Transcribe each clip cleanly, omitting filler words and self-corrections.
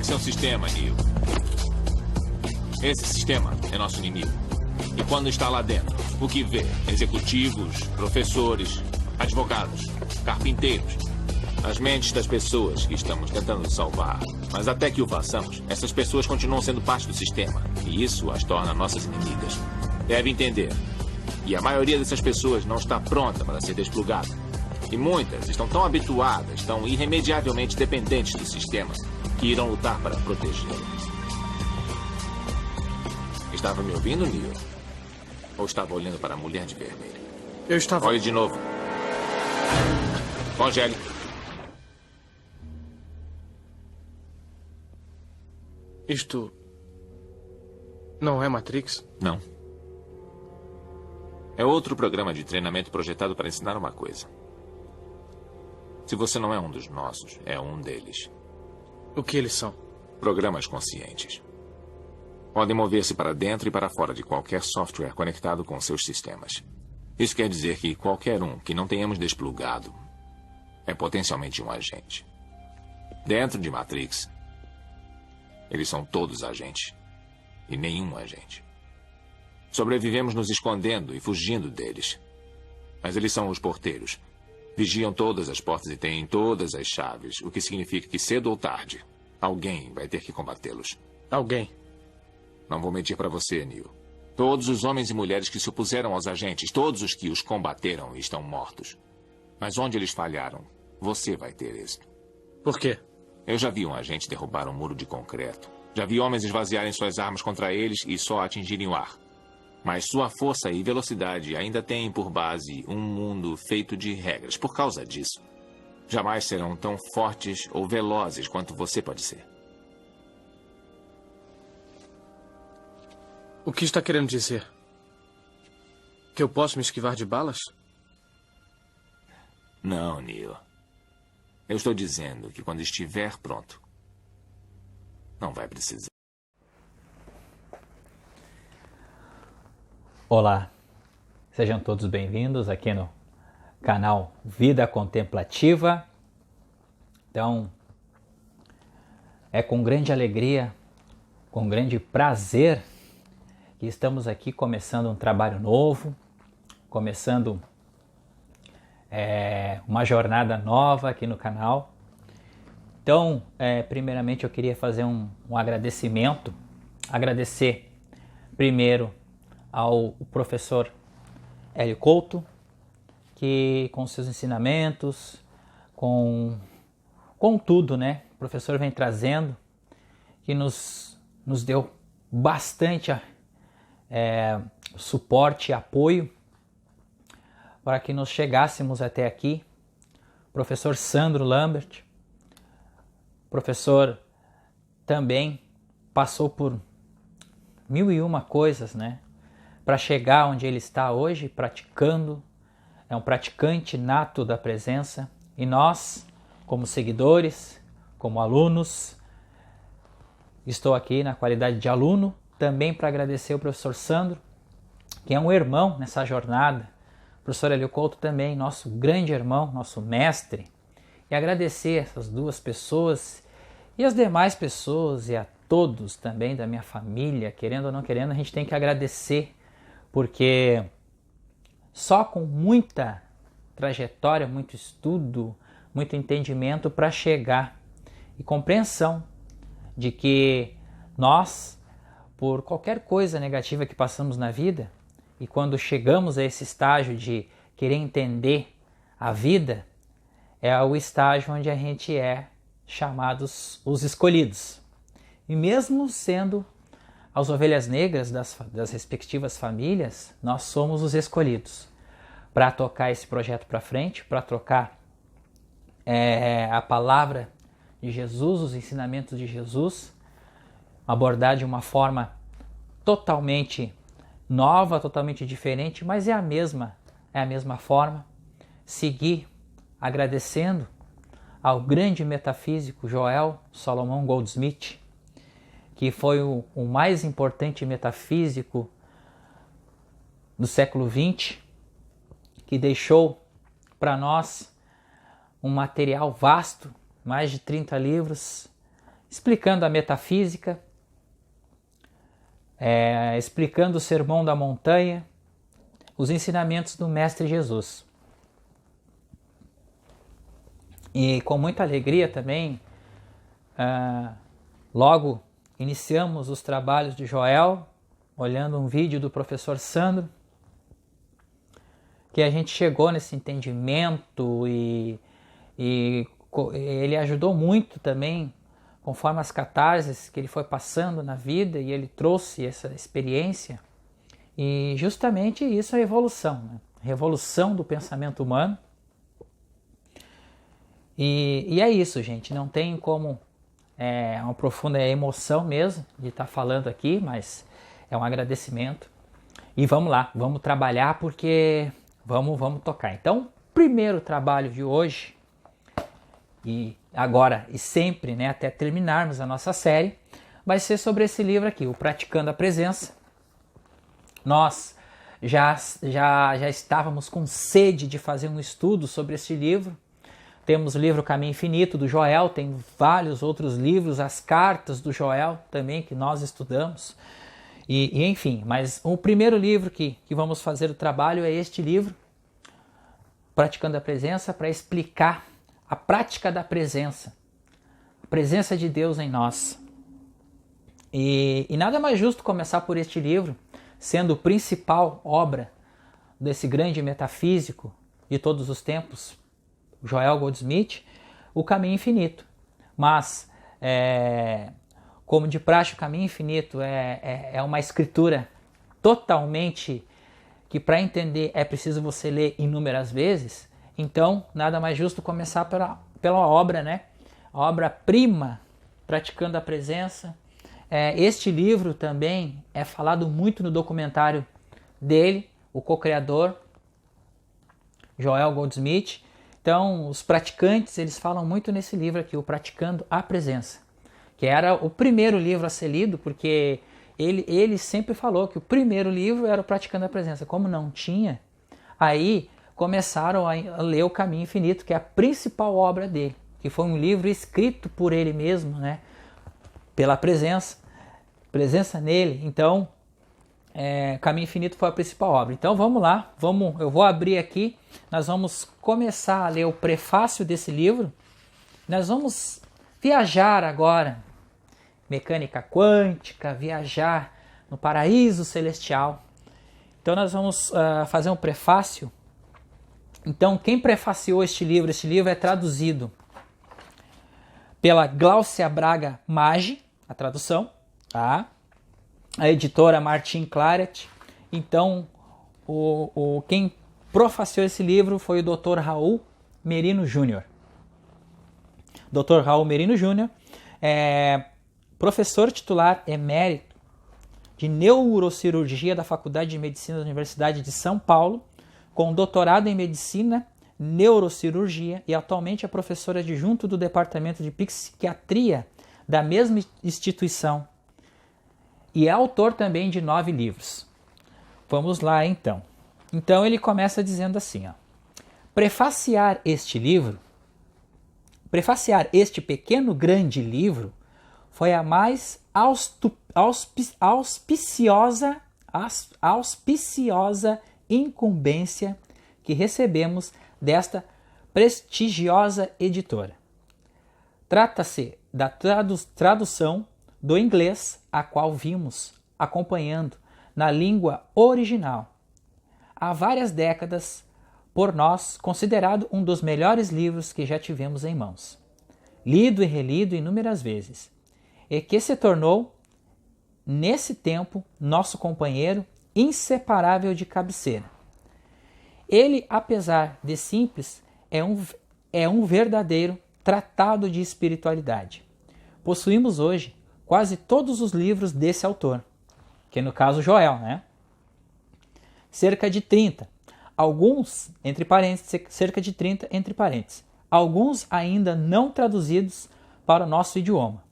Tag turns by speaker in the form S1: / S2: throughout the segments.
S1: Matrix é um sistema, Neo. Esse sistema é nosso inimigo. E quando está lá dentro, o que vê? Executivos, professores, advogados, carpinteiros. As mentes das pessoas que estamos tentando salvar. Mas até que o façamos, essas pessoas continuam sendo parte do sistema. E isso as torna nossas inimigas. Deve entender. E a maioria dessas pessoas não está pronta para ser desplugada. E muitas estão tão habituadas, tão irremediavelmente dependentes do sistema, que irão lutar para protegê-lo. Estava me ouvindo, Neo? Ou estava olhando para a mulher de vermelho?
S2: Eu estava...
S1: Olhe de novo. Congele.
S2: Isto... não é Matrix?
S1: Não. É outro programa de treinamento projetado para ensinar uma coisa. Se você não é um dos nossos, é um deles.
S2: O que eles são?
S1: Programas conscientes. Podem mover-se para dentro e para fora de qualquer software conectado com seus sistemas. Isso quer dizer que qualquer um que não tenhamos desplugado é potencialmente um agente. Dentro de Matrix, eles são todos agentes. E nenhum agente. Sobrevivemos nos escondendo e fugindo deles. Mas eles são os porteiros. Vigiam todas as portas e têm todas as chaves, o que significa que cedo ou tarde, alguém vai ter que combatê-los.
S2: Alguém?
S1: Não vou mentir para você, Neo. Todos os homens e mulheres que se opuseram aos agentes, todos os que os combateram, estão mortos. Mas onde eles falharam, você vai ter êxito.
S2: Por quê?
S1: Eu já vi um agente derrubar um muro de concreto. Já vi homens esvaziarem suas armas contra eles e só atingirem o ar. Mas sua força e velocidade ainda têm por base um mundo feito de regras. Por causa disso, jamais serão tão fortes ou velozes quanto você pode ser.
S2: O que está querendo dizer? Que eu posso me esquivar de balas?
S1: Não, Neo. Eu estou dizendo que quando estiver pronto, não vai precisar.
S3: Olá, sejam todos bem-vindos aqui no canal Vida Contemplativa. Então, é com grande alegria, com grande prazer que estamos aqui começando um trabalho novo, começando uma jornada nova aqui no canal. Então, primeiramente eu queria fazer um agradecimento, agradecer primeiro ao professor Hélio Couto, que com seus ensinamentos, com tudo, né, o professor vem trazendo, que nos deu bastante suporte e apoio para que nós chegássemos até aqui. Professor Sandro Lambert, professor também passou por 1001 coisas, né, para chegar onde ele está hoje, praticando, é um praticante nato da presença, e nós, como seguidores, como alunos, estou aqui na qualidade de aluno, também para agradecer o professor Sandro, que é um irmão nessa jornada, o professor Hélio Couto também, nosso grande irmão, nosso mestre, e agradecer essas duas pessoas e as demais pessoas e a todos também da minha família, querendo ou não querendo, a gente tem que agradecer, porque só com muita trajetória, muito estudo, muito entendimento para chegar e compreensão de que nós, por qualquer coisa negativa que passamos na vida, e quando chegamos a esse estágio de querer entender a vida, é o estágio onde a gente é chamados os escolhidos. E mesmo sendo as ovelhas negras das respectivas famílias, nós somos os escolhidos para tocar esse projeto para frente, para trocar a palavra de Jesus, os ensinamentos de Jesus, abordar de uma forma totalmente nova, totalmente diferente, mas é a mesma forma. Seguir agradecendo ao grande metafísico Joel Salomão Goldsmith, que foi o mais importante metafísico do século XX, que deixou para nós um material vasto, mais de 30 livros, explicando a metafísica, explicando o Sermão da Montanha, os ensinamentos do Mestre Jesus. E com muita alegria também, logo iniciamos os trabalhos de Joel, olhando um vídeo do professor Sandro, que a gente chegou nesse entendimento e ele ajudou muito também, conforme as catarses que ele foi passando na vida, e ele trouxe essa experiência. E justamente isso é a evolução, né? Revolução do pensamento humano. E é isso, gente, não tem como, é uma profunda emoção mesmo de estar falando aqui, mas é um agradecimento. E vamos lá, vamos trabalhar porque vamos tocar. Então, primeiro trabalho de hoje, e agora e sempre, né, até terminarmos a nossa série, vai ser sobre esse livro aqui, o Praticando a Presença. Nós já estávamos com sede de fazer um estudo sobre este livro. Temos o livro Caminho Infinito, do Joel, tem vários outros livros, as cartas do Joel também, que nós estudamos. E enfim, mas o primeiro livro que vamos fazer o trabalho é este livro, Praticando a Presença, para explicar a prática da presença, a presença de Deus em nós. E nada mais justo começar por este livro, sendo a principal obra desse grande metafísico de todos os tempos, Joel Goldsmith, o Caminho Infinito. Mas, como de praxe, o Caminho Infinito é uma escritura totalmente que, para entender, é preciso você ler inúmeras vezes. Então, nada mais justo começar pela obra, né? A obra-prima, Praticando a Presença. Este livro também é falado muito no documentário dele, o co-criador, Joel Goldsmith. Então, os praticantes, eles falam muito nesse livro aqui, o Praticando a Presença, que era o primeiro livro a ser lido, porque ele sempre falou que o primeiro livro era o Praticando a Presença. Como não tinha, aí começaram a ler o Caminho Infinito, que é a principal obra dele, que foi um livro escrito por ele mesmo, né? Pela presença nele. Então, Caminho Infinito foi a principal obra. Então vamos lá, eu vou abrir aqui, nós vamos começar a ler o prefácio desse livro. Nós vamos viajar agora, mecânica quântica, viajar no paraíso celestial. Então nós vamos fazer um prefácio. Então, quem prefaciou este livro é traduzido pela Gláucia Braga Maggi, a tradução, tá? A editora Martin Claret. Então, quem prefaciou esse livro foi o Dr. Raul Merino Júnior. Dr. Raul Merino Júnior é professor titular emérito de neurocirurgia da Faculdade de Medicina da Universidade de São Paulo, com doutorado em medicina, neurocirurgia, e atualmente é professora adjunto do Departamento de Psiquiatria da mesma instituição. E é autor também de 9 livros. Vamos lá, então. Então ele começa dizendo assim, ó: prefaciar este pequeno grande livro foi a mais auspiciosa incumbência que recebemos desta prestigiosa editora. Trata-se da tradução do inglês, a qual vimos acompanhando na língua original há várias décadas, por nós considerado um dos melhores livros que já tivemos em mãos, lido e relido inúmeras vezes, e que se tornou, nesse tempo, nosso companheiro inseparável de cabeceira. Ele, apesar de simples, é um verdadeiro tratado de espiritualidade. Possuímos hoje quase todos os livros desse autor, que no caso Joel, né? Cerca de 30. Alguns, entre parênteses, cerca de 30 entre parênteses. Alguns ainda não traduzidos para o nosso idioma.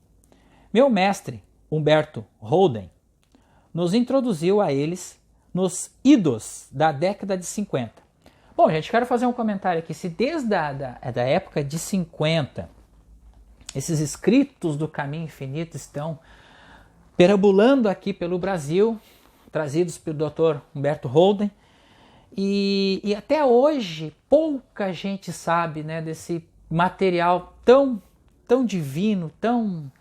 S3: Meu mestre, Humberto Holden, nos introduziu a eles nos idos da década de 50. Bom, gente, quero fazer um comentário aqui. Se desde da época de 50 esses escritos do caminho infinito estão perambulando aqui pelo Brasil, trazidos pelo Dr. Humberto Holden, e até hoje pouca gente sabe, né, desse material tão divino, tão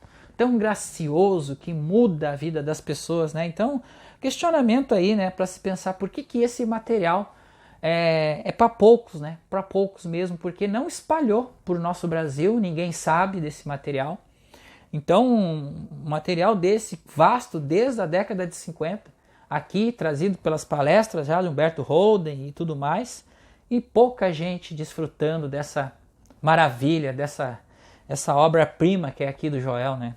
S3: gracioso, que muda a vida das pessoas, né? Então, questionamento aí, né, para se pensar por que esse material é para poucos, né? Para poucos mesmo, porque não espalhou por nosso Brasil, ninguém sabe desse material. Então, um material desse vasto desde a década de 50, aqui trazido pelas palestras já de Humberto Holden e tudo mais, e pouca gente desfrutando dessa maravilha, dessa obra-prima que é aqui do Joel, né?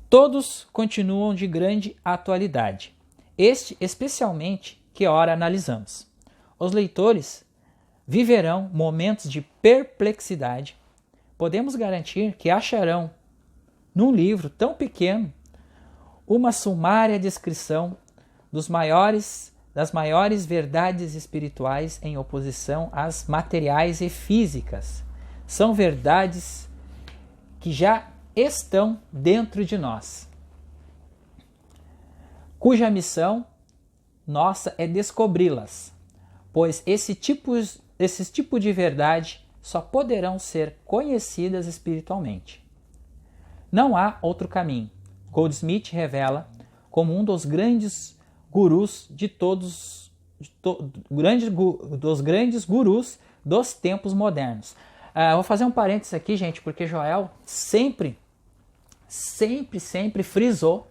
S3: Todos continuam de grande atualidade. Este especialmente que ora analisamos. Os leitores viverão momentos de perplexidade. Podemos garantir que acharão num livro tão pequeno uma sumária descrição das maiores verdades espirituais em oposição às materiais e físicas. São verdades que já estão dentro de nós, cuja missão nossa é descobri-las, pois esses tipos de verdade só poderão ser conhecidas espiritualmente. Não há outro caminho. Goldsmith revela como um dos grandes gurus dos grandes gurus dos tempos modernos. Vou fazer um parênteses aqui, gente, porque Joel sempre frisou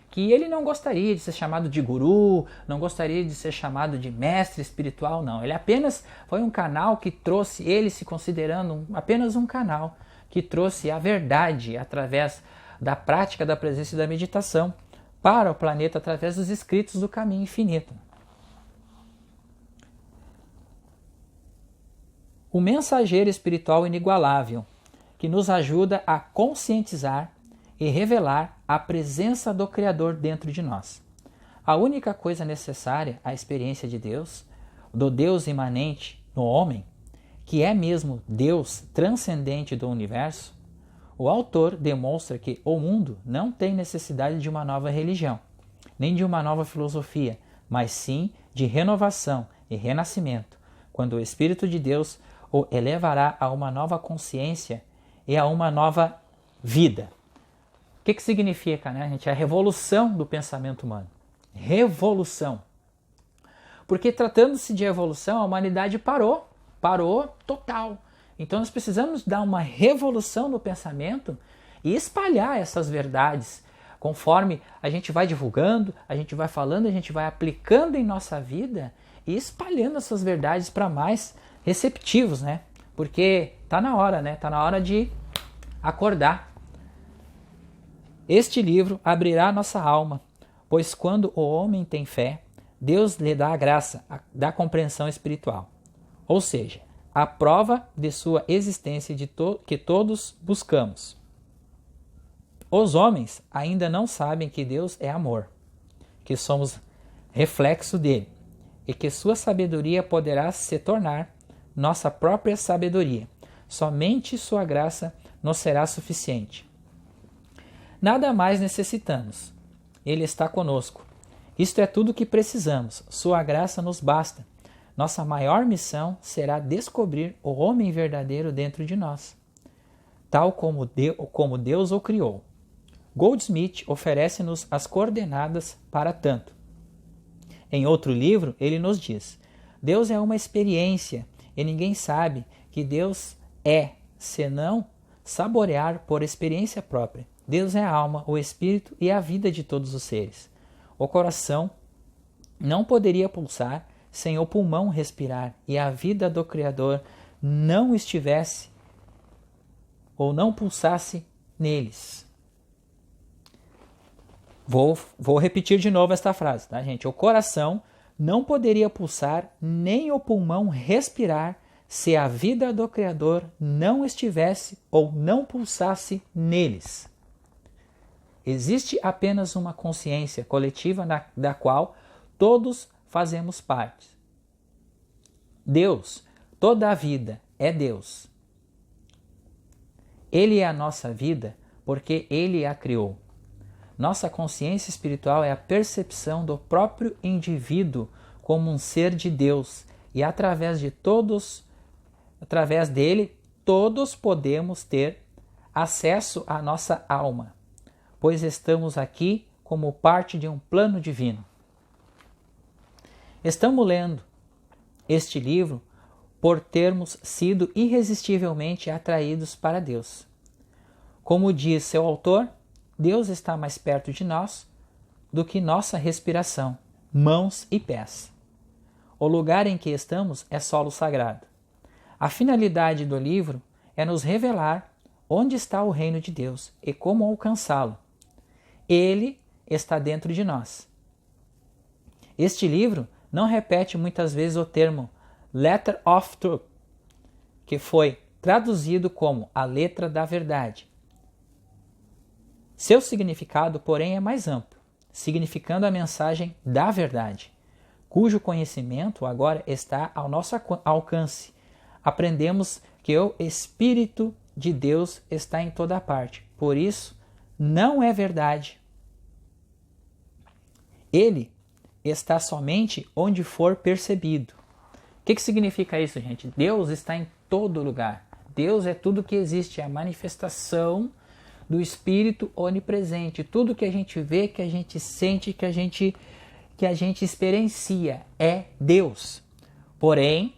S3: que ele não gostaria de ser chamado de guru, não gostaria de ser chamado de mestre espiritual, não. Ele apenas foi um canal que trouxe, ele se considerando apenas um canal, que trouxe a verdade através da prática da presença e da meditação para o planeta através dos escritos do caminho infinito. O mensageiro espiritual inigualável, que nos ajuda a conscientizar e revelar a presença do Criador dentro de nós. A única coisa necessária à experiência de Deus, do Deus imanente no homem, que é mesmo Deus transcendente do universo, o autor demonstra que o mundo não tem necessidade de uma nova religião, nem de uma nova filosofia, mas sim de renovação e renascimento, quando o Espírito de Deus o elevará a uma nova consciência e a uma nova vida. O que significa, né, gente? A revolução do pensamento humano. Revolução. Porque tratando-se de evolução, a humanidade parou total. Então nós precisamos dar uma revolução no pensamento e espalhar essas verdades. Conforme a gente vai divulgando, a gente vai falando, a gente vai aplicando em nossa vida e espalhando essas verdades para mais receptivos, né? Porque tá na hora, né? Tá na hora de acordar. Este livro abrirá nossa alma, pois quando o homem tem fé, Deus lhe dá a graça da compreensão espiritual, ou seja, a prova de sua existência que todos buscamos. Os homens ainda não sabem que Deus é amor, que somos reflexo dele, e que sua sabedoria poderá se tornar nossa própria sabedoria. Somente sua graça nos será suficiente. Nada mais necessitamos. Ele está conosco. Isto é tudo o que precisamos. Sua graça nos basta. Nossa maior missão será descobrir o homem verdadeiro dentro de nós, tal como Deus o criou. Goldsmith oferece-nos as coordenadas para tanto. Em outro livro, ele nos diz: Deus é uma experiência e ninguém sabe que Deus é, senão saborear por experiência própria. Deus é a alma, o espírito e a vida de todos os seres. O coração não poderia pulsar sem o pulmão respirar e a vida do Criador não estivesse ou não pulsasse neles. Vou repetir de novo esta frase, tá, gente? O coração não poderia pulsar nem o pulmão respirar se a vida do Criador não estivesse ou não pulsasse neles. Existe apenas uma consciência coletiva da qual todos fazemos parte. Deus, toda a vida é Deus. Ele é a nossa vida porque Ele a criou. Nossa consciência espiritual é a percepção do próprio indivíduo como um ser de Deus e através dele todos podemos ter acesso à nossa alma, pois estamos aqui como parte de um plano divino. Estamos lendo este livro por termos sido irresistivelmente atraídos para Deus. Como diz seu autor, Deus está mais perto de nós do que nossa respiração, mãos e pés. O lugar em que estamos é solo sagrado. A finalidade do livro é nos revelar onde está o reino de Deus e como alcançá-lo. Ele está dentro de nós. Este livro não repete muitas vezes o termo Letter of Truth, que foi traduzido como a letra da verdade. Seu significado, porém, é mais amplo, significando a mensagem da verdade, cujo conhecimento agora está ao nosso alcance. Aprendemos que o Espírito de Deus está em toda parte, por isso não é verdade. Ele está somente onde for percebido. O que significa isso, gente? Deus está em todo lugar. Deus é tudo que existe, é a manifestação do Espírito onipresente. Tudo que a gente vê, que a gente sente, que a gente experiencia é Deus. Porém,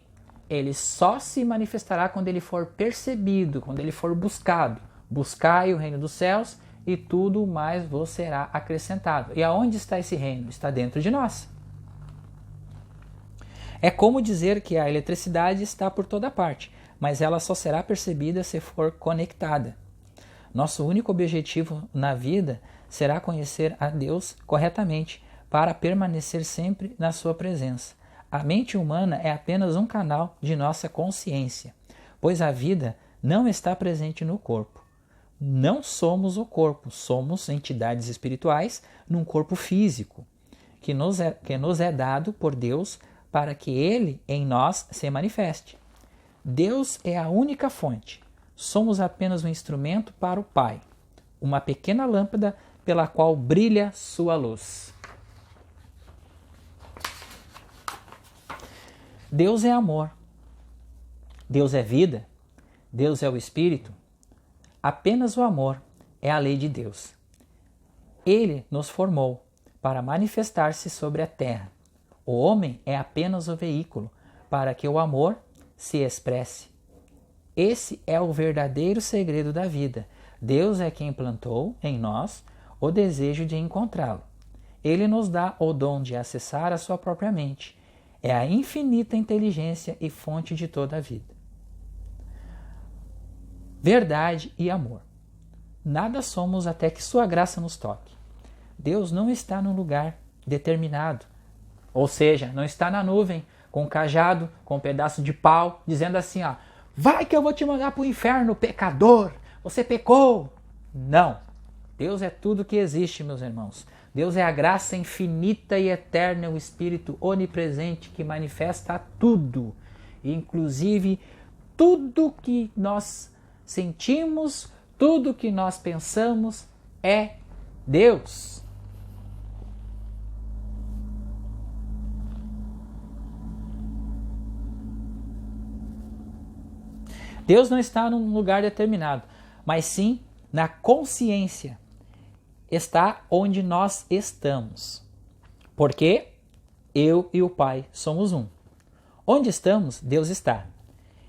S3: ele só se manifestará quando ele for percebido, quando ele for buscado. Buscai o reino dos céus e tudo mais vos será acrescentado. E aonde está esse reino? Está dentro de nós. É como dizer que a eletricidade está por toda parte, mas ela só será percebida se for conectada. Nosso único objetivo na vida será conhecer a Deus corretamente para permanecer sempre na sua presença. A mente humana é apenas um canal de nossa consciência, pois a vida não está presente no corpo. Não somos o corpo, somos entidades espirituais num corpo físico, que nos é dado por Deus para que Ele em nós se manifeste. Deus é a única fonte. Somos apenas um instrumento para o Pai, uma pequena lâmpada pela qual brilha sua luz. Deus é amor. Deus é vida. Deus é o Espírito. Apenas o amor é a lei de Deus. Ele nos formou para manifestar-se sobre a terra. O homem é apenas o veículo para que o amor se expresse. Esse é o verdadeiro segredo da vida. Deus é quem plantou em nós o desejo de encontrá-lo. Ele nos dá o dom de acessar a sua própria mente. É a infinita inteligência e fonte de toda a vida. Verdade e amor. Nada somos até que sua graça nos toque. Deus não está num lugar determinado. Ou seja, não está na nuvem, com um cajado, com um pedaço de pau, dizendo assim, ó, vai que eu vou te mandar para o inferno, pecador, você pecou. Não. Deus é tudo que existe, meus irmãos. Deus é a graça infinita e eterna, o Espírito onipresente que manifesta tudo, inclusive tudo que nós sentimos, tudo que nós pensamos é Deus. Deus não está num lugar determinado, mas sim na consciência. Está onde nós estamos. Porque eu e o Pai somos um. Onde estamos, Deus está.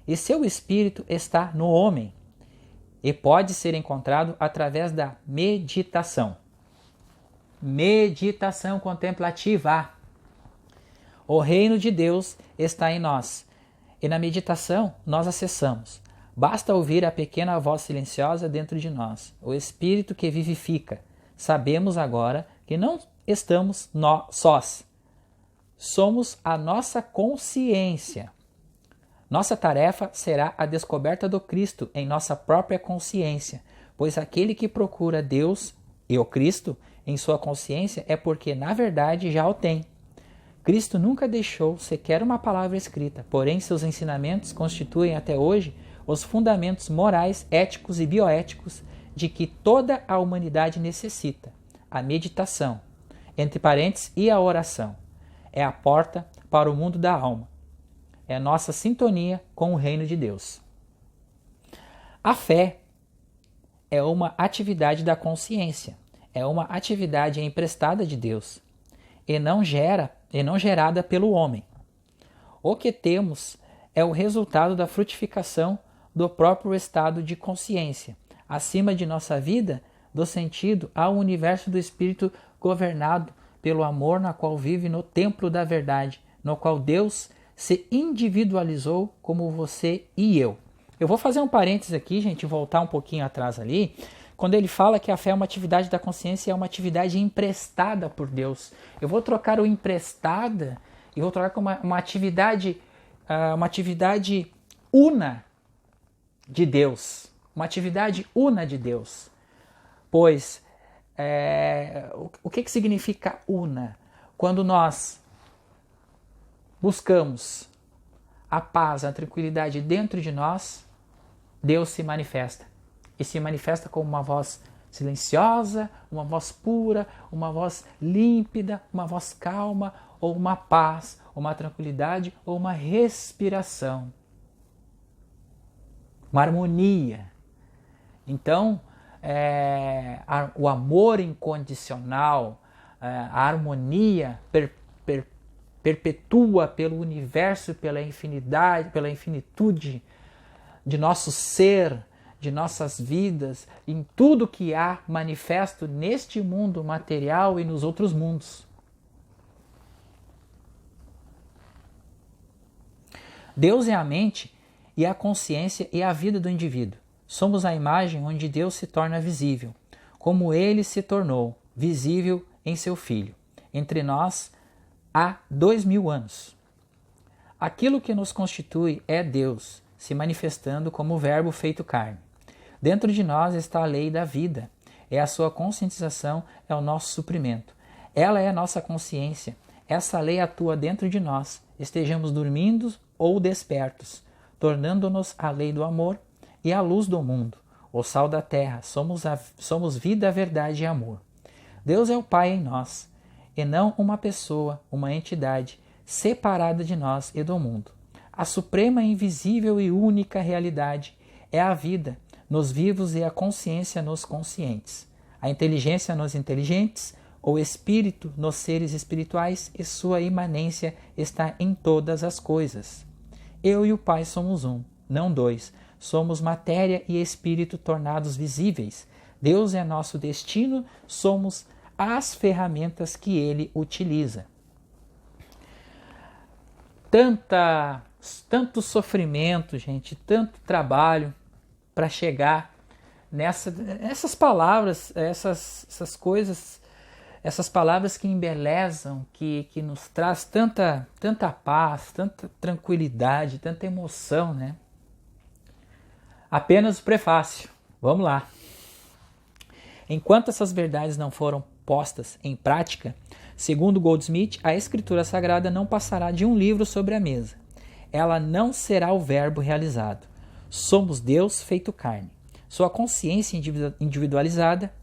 S3: E seu Espírito está no homem. E pode ser encontrado através da meditação. Meditação contemplativa. O reino de Deus está em nós. E na meditação nós acessamos. Basta ouvir a pequena voz silenciosa dentro de nós, o Espírito que vivifica. Sabemos agora que não estamos sós. Somos a nossa consciência. Nossa tarefa será a descoberta do Cristo em nossa própria consciência, pois aquele que procura Deus e o Cristo em sua consciência é porque, na verdade, já o tem. Cristo nunca deixou sequer uma palavra escrita, porém seus ensinamentos constituem até hoje os fundamentos morais, éticos e bioéticos de que toda a humanidade necessita. A meditação, entre parênteses, e a oração, é a porta para o mundo da alma. É nossa sintonia com o reino de Deus. A fé é uma atividade da consciência, é uma atividade emprestada de Deus e não gerada pelo homem. O que temos é o resultado da frutificação do próprio estado de consciência, acima de nossa vida, do sentido ao universo do Espírito governado pelo amor na qual vive no templo da verdade, no qual Deus se individualizou como você e eu. Eu vou fazer um parênteses aqui, gente, voltar um pouquinho atrás ali, quando ele fala que a fé é uma atividade da consciência, é uma atividade emprestada por Deus. Eu vou trocar o emprestada e vou trocar com uma atividade una de Deus. Uma atividade una de Deus. Pois, o que significa una? Quando nós buscamos a paz, a tranquilidade dentro de nós, Deus se manifesta. E se manifesta como uma voz silenciosa, uma voz pura, uma voz límpida, uma voz calma, ou uma paz, uma tranquilidade, ou uma respiração. Uma harmonia. Então, o amor incondicional, a harmonia perpetua pelo universo, pela infinidade, pela infinitude de nosso ser, de nossas vidas, em tudo que há manifesto neste mundo material e nos outros mundos. Deus é a mente e a consciência e a vida do indivíduo. Somos a imagem onde Deus se torna visível, como Ele se tornou visível em seu Filho, entre nós há 2000 anos. Aquilo que nos constitui é Deus, se manifestando como o Verbo feito carne. Dentro de nós está a lei da vida, é a sua conscientização, é o nosso suprimento. Ela é a nossa consciência, essa lei atua dentro de nós, estejamos dormindo ou despertos, tornando-nos a lei do amor e a luz do mundo, o sal da terra, somos vida, verdade e amor. Deus é o Pai em nós, e não uma pessoa, uma entidade separada de nós e do mundo. A suprema, invisível e única realidade é a vida nos vivos e a consciência nos conscientes, a inteligência nos inteligentes, o espírito nos seres espirituais e sua imanência está em todas as coisas. Eu e o Pai somos um, não dois. Somos matéria e espírito tornados visíveis. Deus é nosso destino, somos as ferramentas que Ele utiliza. Tanto sofrimento, gente, tanto trabalho para chegar nessas palavras, essas coisas, essas palavras que embelezam, que nos traz tanta paz, tanta tranquilidade, tanta emoção, né? Apenas o prefácio. Vamos lá. Enquanto essas verdades não foram postas em prática, segundo Goldsmith, a Escritura Sagrada não passará de um livro sobre a mesa. Ela não será o verbo realizado. Somos Deus feito carne. Sua consciência individualizada.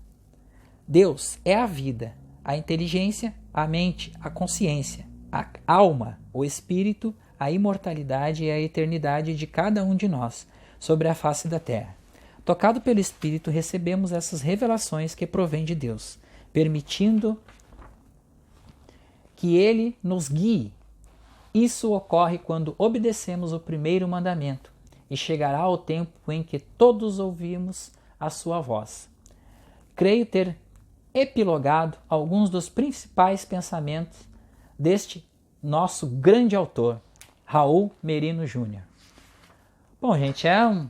S3: Deus é a vida, a inteligência, a mente, a consciência, a alma, o espírito, a imortalidade e a eternidade de cada um de nós sobre a face da terra. Tocado pelo Espírito, recebemos essas revelações que provêm de Deus, permitindo que Ele nos guie. Isso ocorre quando obedecemos o primeiro mandamento, e chegará o tempo em que todos ouvimos a sua voz. Creio ter epilogado alguns dos principais pensamentos deste nosso grande autor, Raul Merino Jr. Bom, gente, é um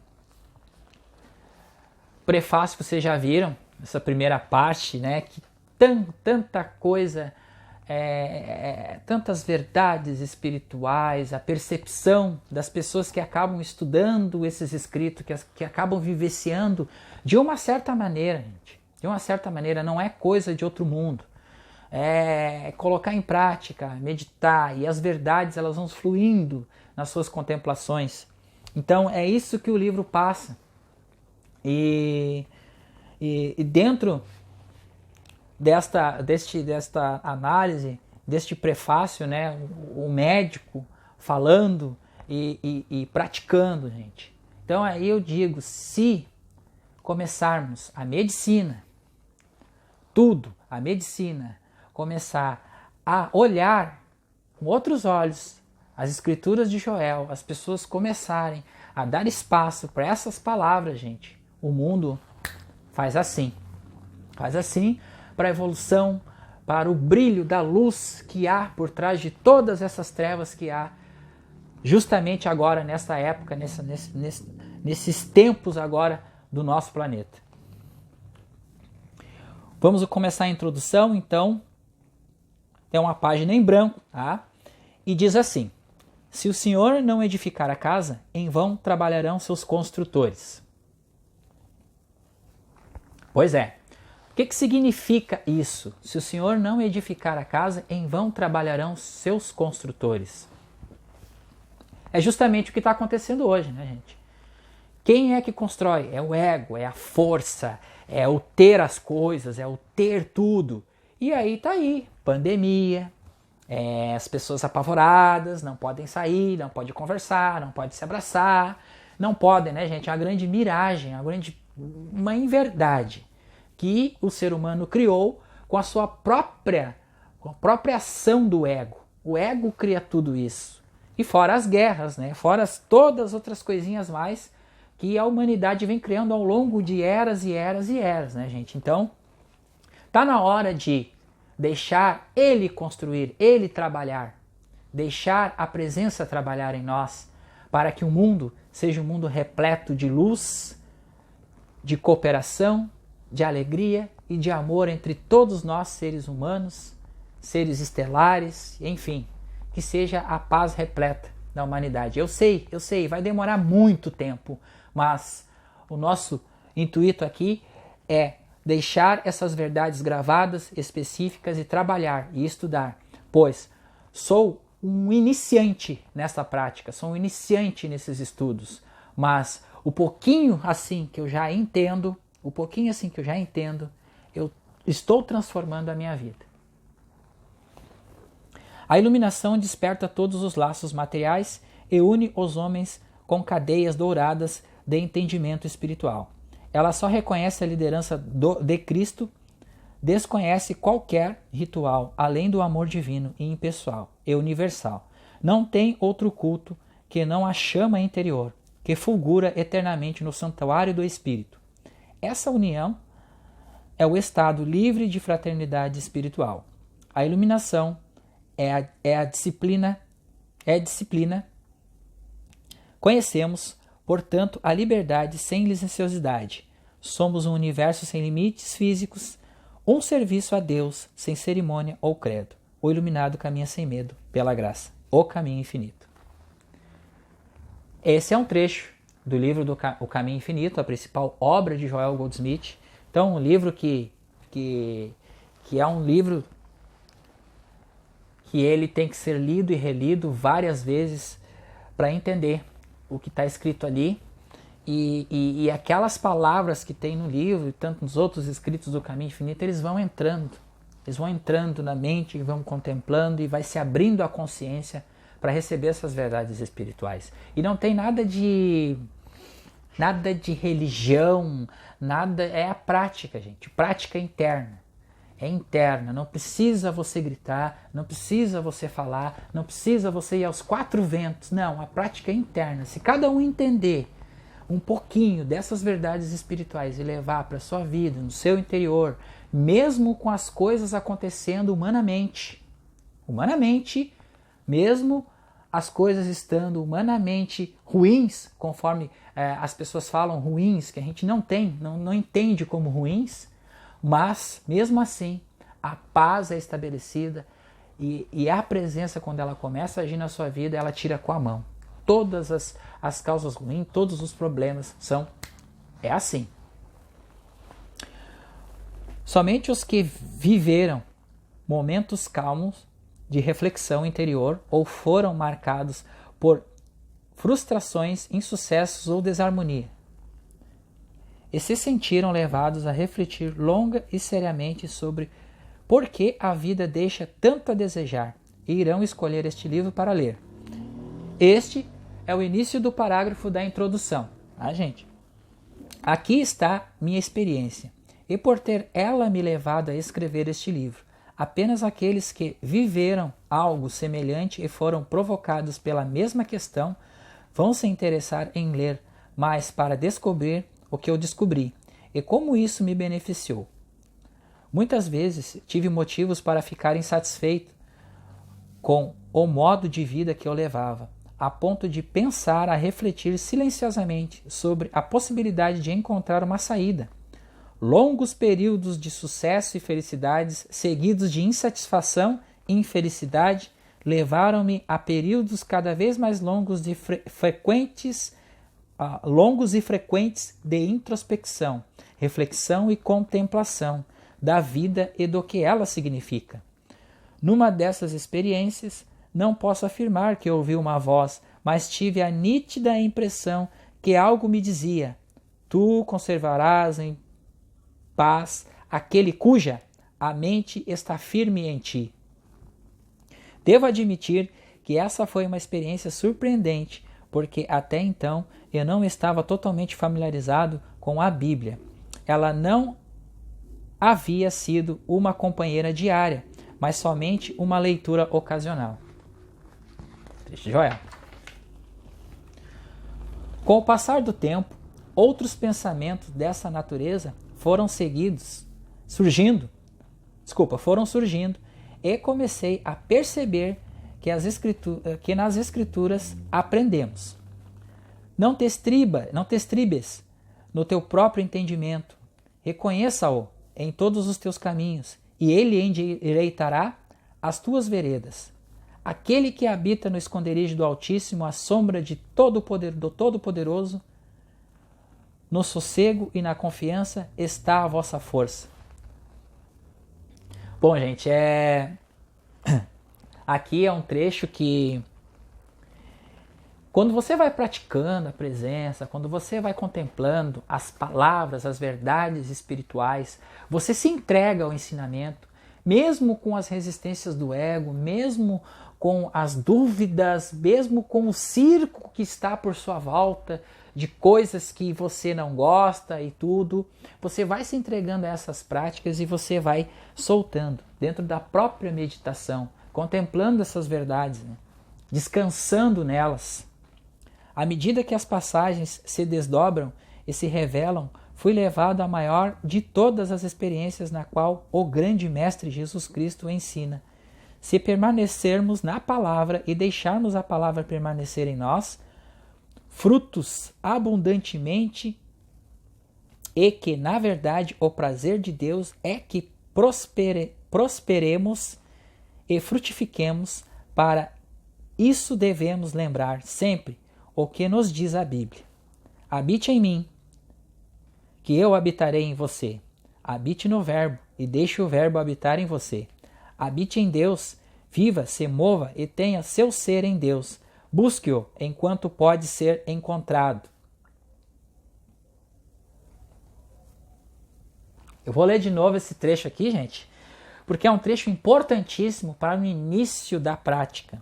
S3: prefácio que vocês já viram, essa primeira parte, né? Que tanta coisa, tantas verdades espirituais, a percepção das pessoas que acabam estudando esses escritos, que acabam vivenciando de uma certa maneira, gente. De uma certa maneira, não é coisa de outro mundo. É colocar em prática, meditar, e as verdades elas vão fluindo nas suas contemplações. Então é isso que o livro passa. E dentro desta análise, deste prefácio, né, o médico falando e praticando, gente. Então aí eu digo, se começarmos a medicina, a medicina, começar a olhar com outros olhos as escrituras de Joel, as pessoas começarem a dar espaço para essas palavras, gente, o mundo faz assim para a evolução, para o brilho da luz que há por trás de todas essas trevas que há justamente agora, nessa época, nesses tempos agora do nosso planeta. Vamos começar a introdução, então. Tem uma página em branco, tá? E diz assim: se o Senhor não edificar a casa, em vão trabalharão seus construtores. Pois é. O que significa isso? Se o Senhor não edificar a casa, em vão trabalharão seus construtores. É justamente o que está acontecendo hoje, né, gente? Quem é que constrói? É o ego, é a força, é o ter as coisas, é o ter tudo. E aí tá aí, pandemia, as pessoas apavoradas, não podem sair, não podem conversar, não podem se abraçar, não podem, né, gente? É uma grande miragem, uma inverdade que o ser humano criou com a sua própria ação do ego. O ego cria tudo isso. E fora as guerras, né? Fora todas as outras coisinhas mais que a humanidade vem criando ao longo de eras e eras e eras, né, gente? Então, tá na hora de deixar ele construir, ele trabalhar, deixar a presença trabalhar em nós, para que o mundo seja um mundo repleto de luz, de cooperação, de alegria e de amor entre todos nós, seres humanos, seres estelares, enfim, que seja a paz repleta da humanidade. Eu sei, vai demorar muito tempo, mas o nosso intuito aqui é deixar essas verdades gravadas, específicas e trabalhar e estudar, pois sou um iniciante nessa prática, sou um iniciante nesses estudos, mas o pouquinho assim que eu já entendo, eu estou transformando a minha vida. A iluminação desperta todos os laços materiais e une os homens com cadeias douradas de entendimento espiritual. Ela só reconhece a liderança de Cristo, desconhece qualquer ritual além do amor divino e impessoal e universal. Não tem outro culto que não a chama interior, que fulgura eternamente no santuário do Espírito. Essa união é o estado livre de fraternidade espiritual. A iluminação é disciplina. Conhecemos, portanto, a liberdade sem licenciosidade. Somos um universo sem limites físicos, um serviço a Deus sem cerimônia ou credo. O iluminado caminha sem medo, pela graça, o caminho infinito. Esse é um trecho do livro O Caminho Infinito, a principal obra de Joel Goldsmith. Então, um livro que é um livro que ele tem que ser lido e relido várias vezes para entender o que está escrito ali. E aquelas palavras que tem no livro e tantos outros escritos do Caminho Infinito, eles vão entrando na mente, vão contemplando e vai se abrindo a consciência para receber essas verdades espirituais. E não tem nada de religião, é a prática, gente, prática interna. É interna, não precisa você gritar, não precisa você falar, não precisa você ir aos quatro ventos, não, a prática é interna. Se cada um entender um pouquinho dessas verdades espirituais e levar para a sua vida, no seu interior, mesmo com as coisas acontecendo humanamente, mesmo as coisas estando humanamente ruins, conforme as pessoas falam ruins, que a gente não entende como ruins, mas mesmo assim a paz é estabelecida e a presença, quando ela começa a agir na sua vida, ela tira com a mão. Todas as causas ruins, todos os problemas é assim. Somente os que viveram momentos calmos de reflexão interior ou foram marcados por frustrações, insucessos ou desarmonia. E se sentiram levados a refletir longa e seriamente sobre por que a vida deixa tanto a desejar e irão escolher este livro para ler. Este é o início do parágrafo da introdução. Gente? Aqui está minha experiência, e por ter ela me levado a escrever este livro, apenas aqueles que viveram algo semelhante e foram provocados pela mesma questão vão se interessar em ler mais para descobrir o que eu descobri e como isso me beneficiou. Muitas vezes tive motivos para ficar insatisfeito com o modo de vida que eu levava, a ponto de pensar a refletir silenciosamente sobre a possibilidade de encontrar uma saída. Longos períodos de sucesso e felicidades, seguidos de insatisfação e infelicidade, levaram-me a períodos cada vez mais longos e frequentes de introspecção, reflexão e contemplação da vida e do que ela significa. Numa dessas experiências, não posso afirmar que ouvi uma voz, mas tive a nítida impressão que algo me dizia: tu conservarás em paz aquele cuja a mente está firme em ti. Devo admitir que essa foi uma experiência surpreendente, porque até então eu não estava totalmente familiarizado com a Bíblia. Ela não havia sido uma companheira diária, mas somente uma leitura ocasional. Joel. Com o passar do tempo, outros pensamentos dessa natureza foram surgindo, e comecei a perceber que nas Escrituras aprendemos. Não te estribes no teu próprio entendimento, reconheça-o em todos os teus caminhos, e ele endireitará as tuas veredas. Aquele que habita no esconderijo do Altíssimo, à sombra do Todo-Poderoso, no sossego e na confiança está a vossa força. Bom, gente, aqui é um trecho que, quando você vai praticando a presença, quando você vai contemplando as palavras, as verdades espirituais, você se entrega ao ensinamento, mesmo com as resistências do ego, mesmo com as dúvidas, mesmo com o circo que está por sua volta, de coisas que você não gosta e tudo, você vai se entregando a essas práticas e você vai soltando dentro da própria meditação, contemplando essas verdades, descansando nelas. À medida que as passagens se desdobram e se revelam, fui levado à maior de todas as experiências na qual o grande Mestre Jesus Cristo ensina. Se permanecermos na palavra e deixarmos a palavra permanecer em nós, frutos abundantemente, e que, na verdade, o prazer de Deus é que prosperemos e frutifiquemos. Para isso devemos lembrar sempre o que nos diz a Bíblia. Habite em mim, que eu habitarei em você. Habite no Verbo e deixe o Verbo habitar em você. Habite em Deus, viva, se mova e tenha seu ser em Deus. Busque-o enquanto pode ser encontrado. Eu vou ler de novo esse trecho aqui, gente, porque é um trecho importantíssimo para o início da prática.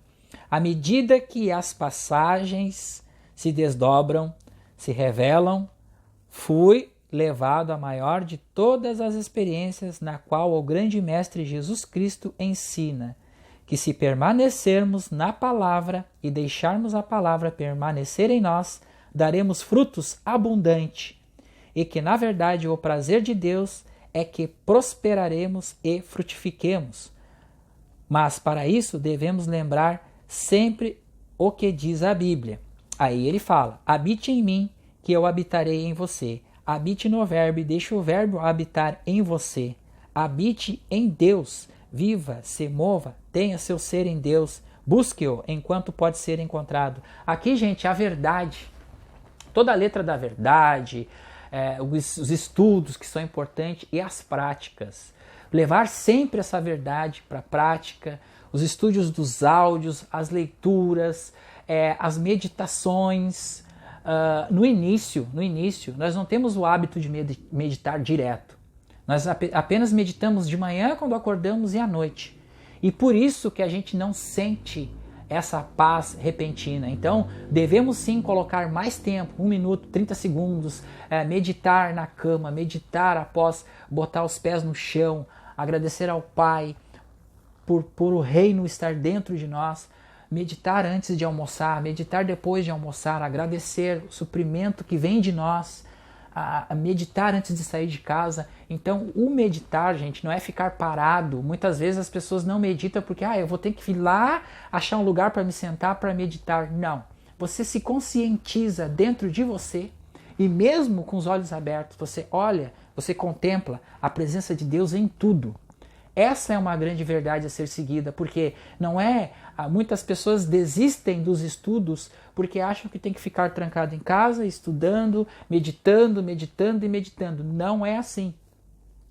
S3: À medida que as passagens se desdobram, se revelam, fui levado à maior de todas as experiências na qual o grande Mestre Jesus Cristo ensina que, se permanecermos na palavra e deixarmos a palavra permanecer em nós, daremos frutos abundantes, e que, na verdade, o prazer de Deus é que prosperaremos e frutifiquemos. Mas, para isso, devemos lembrar sempre o que diz a Bíblia. Aí ele fala: habite em mim, que eu habitarei em você. Habite no Verbo e deixe o Verbo habitar em você. Habite em Deus, viva, se mova, tenha seu ser em Deus. Busque-o enquanto pode ser encontrado. Aqui, gente, a verdade, toda a letra da verdade, os estudos que são importantes e as práticas. Levar sempre essa verdade para a prática, os estudos dos áudios, as leituras, as meditações. No início, nós não temos o hábito de meditar direto. Nós apenas meditamos de manhã quando acordamos e à noite. E por isso que a gente não sente essa paz repentina. Então, devemos sim colocar mais tempo, 1 minuto, 30 segundos, meditar na cama, meditar após botar os pés no chão, agradecer ao Pai por o reino estar dentro de nós, meditar antes de almoçar, meditar depois de almoçar, agradecer o suprimento que vem de nós, a meditar antes de sair de casa. Então, o meditar, gente, não é ficar parado. Muitas vezes as pessoas não meditam porque eu vou ter que ir lá achar um lugar para me sentar para meditar. Não. Você se conscientiza dentro de você e mesmo com os olhos abertos, você olha, você contempla a presença de Deus em tudo. Essa é uma grande verdade a ser seguida, porque não é... Muitas pessoas desistem dos estudos porque acham que tem que ficar trancado em casa, estudando, meditando. Não é assim.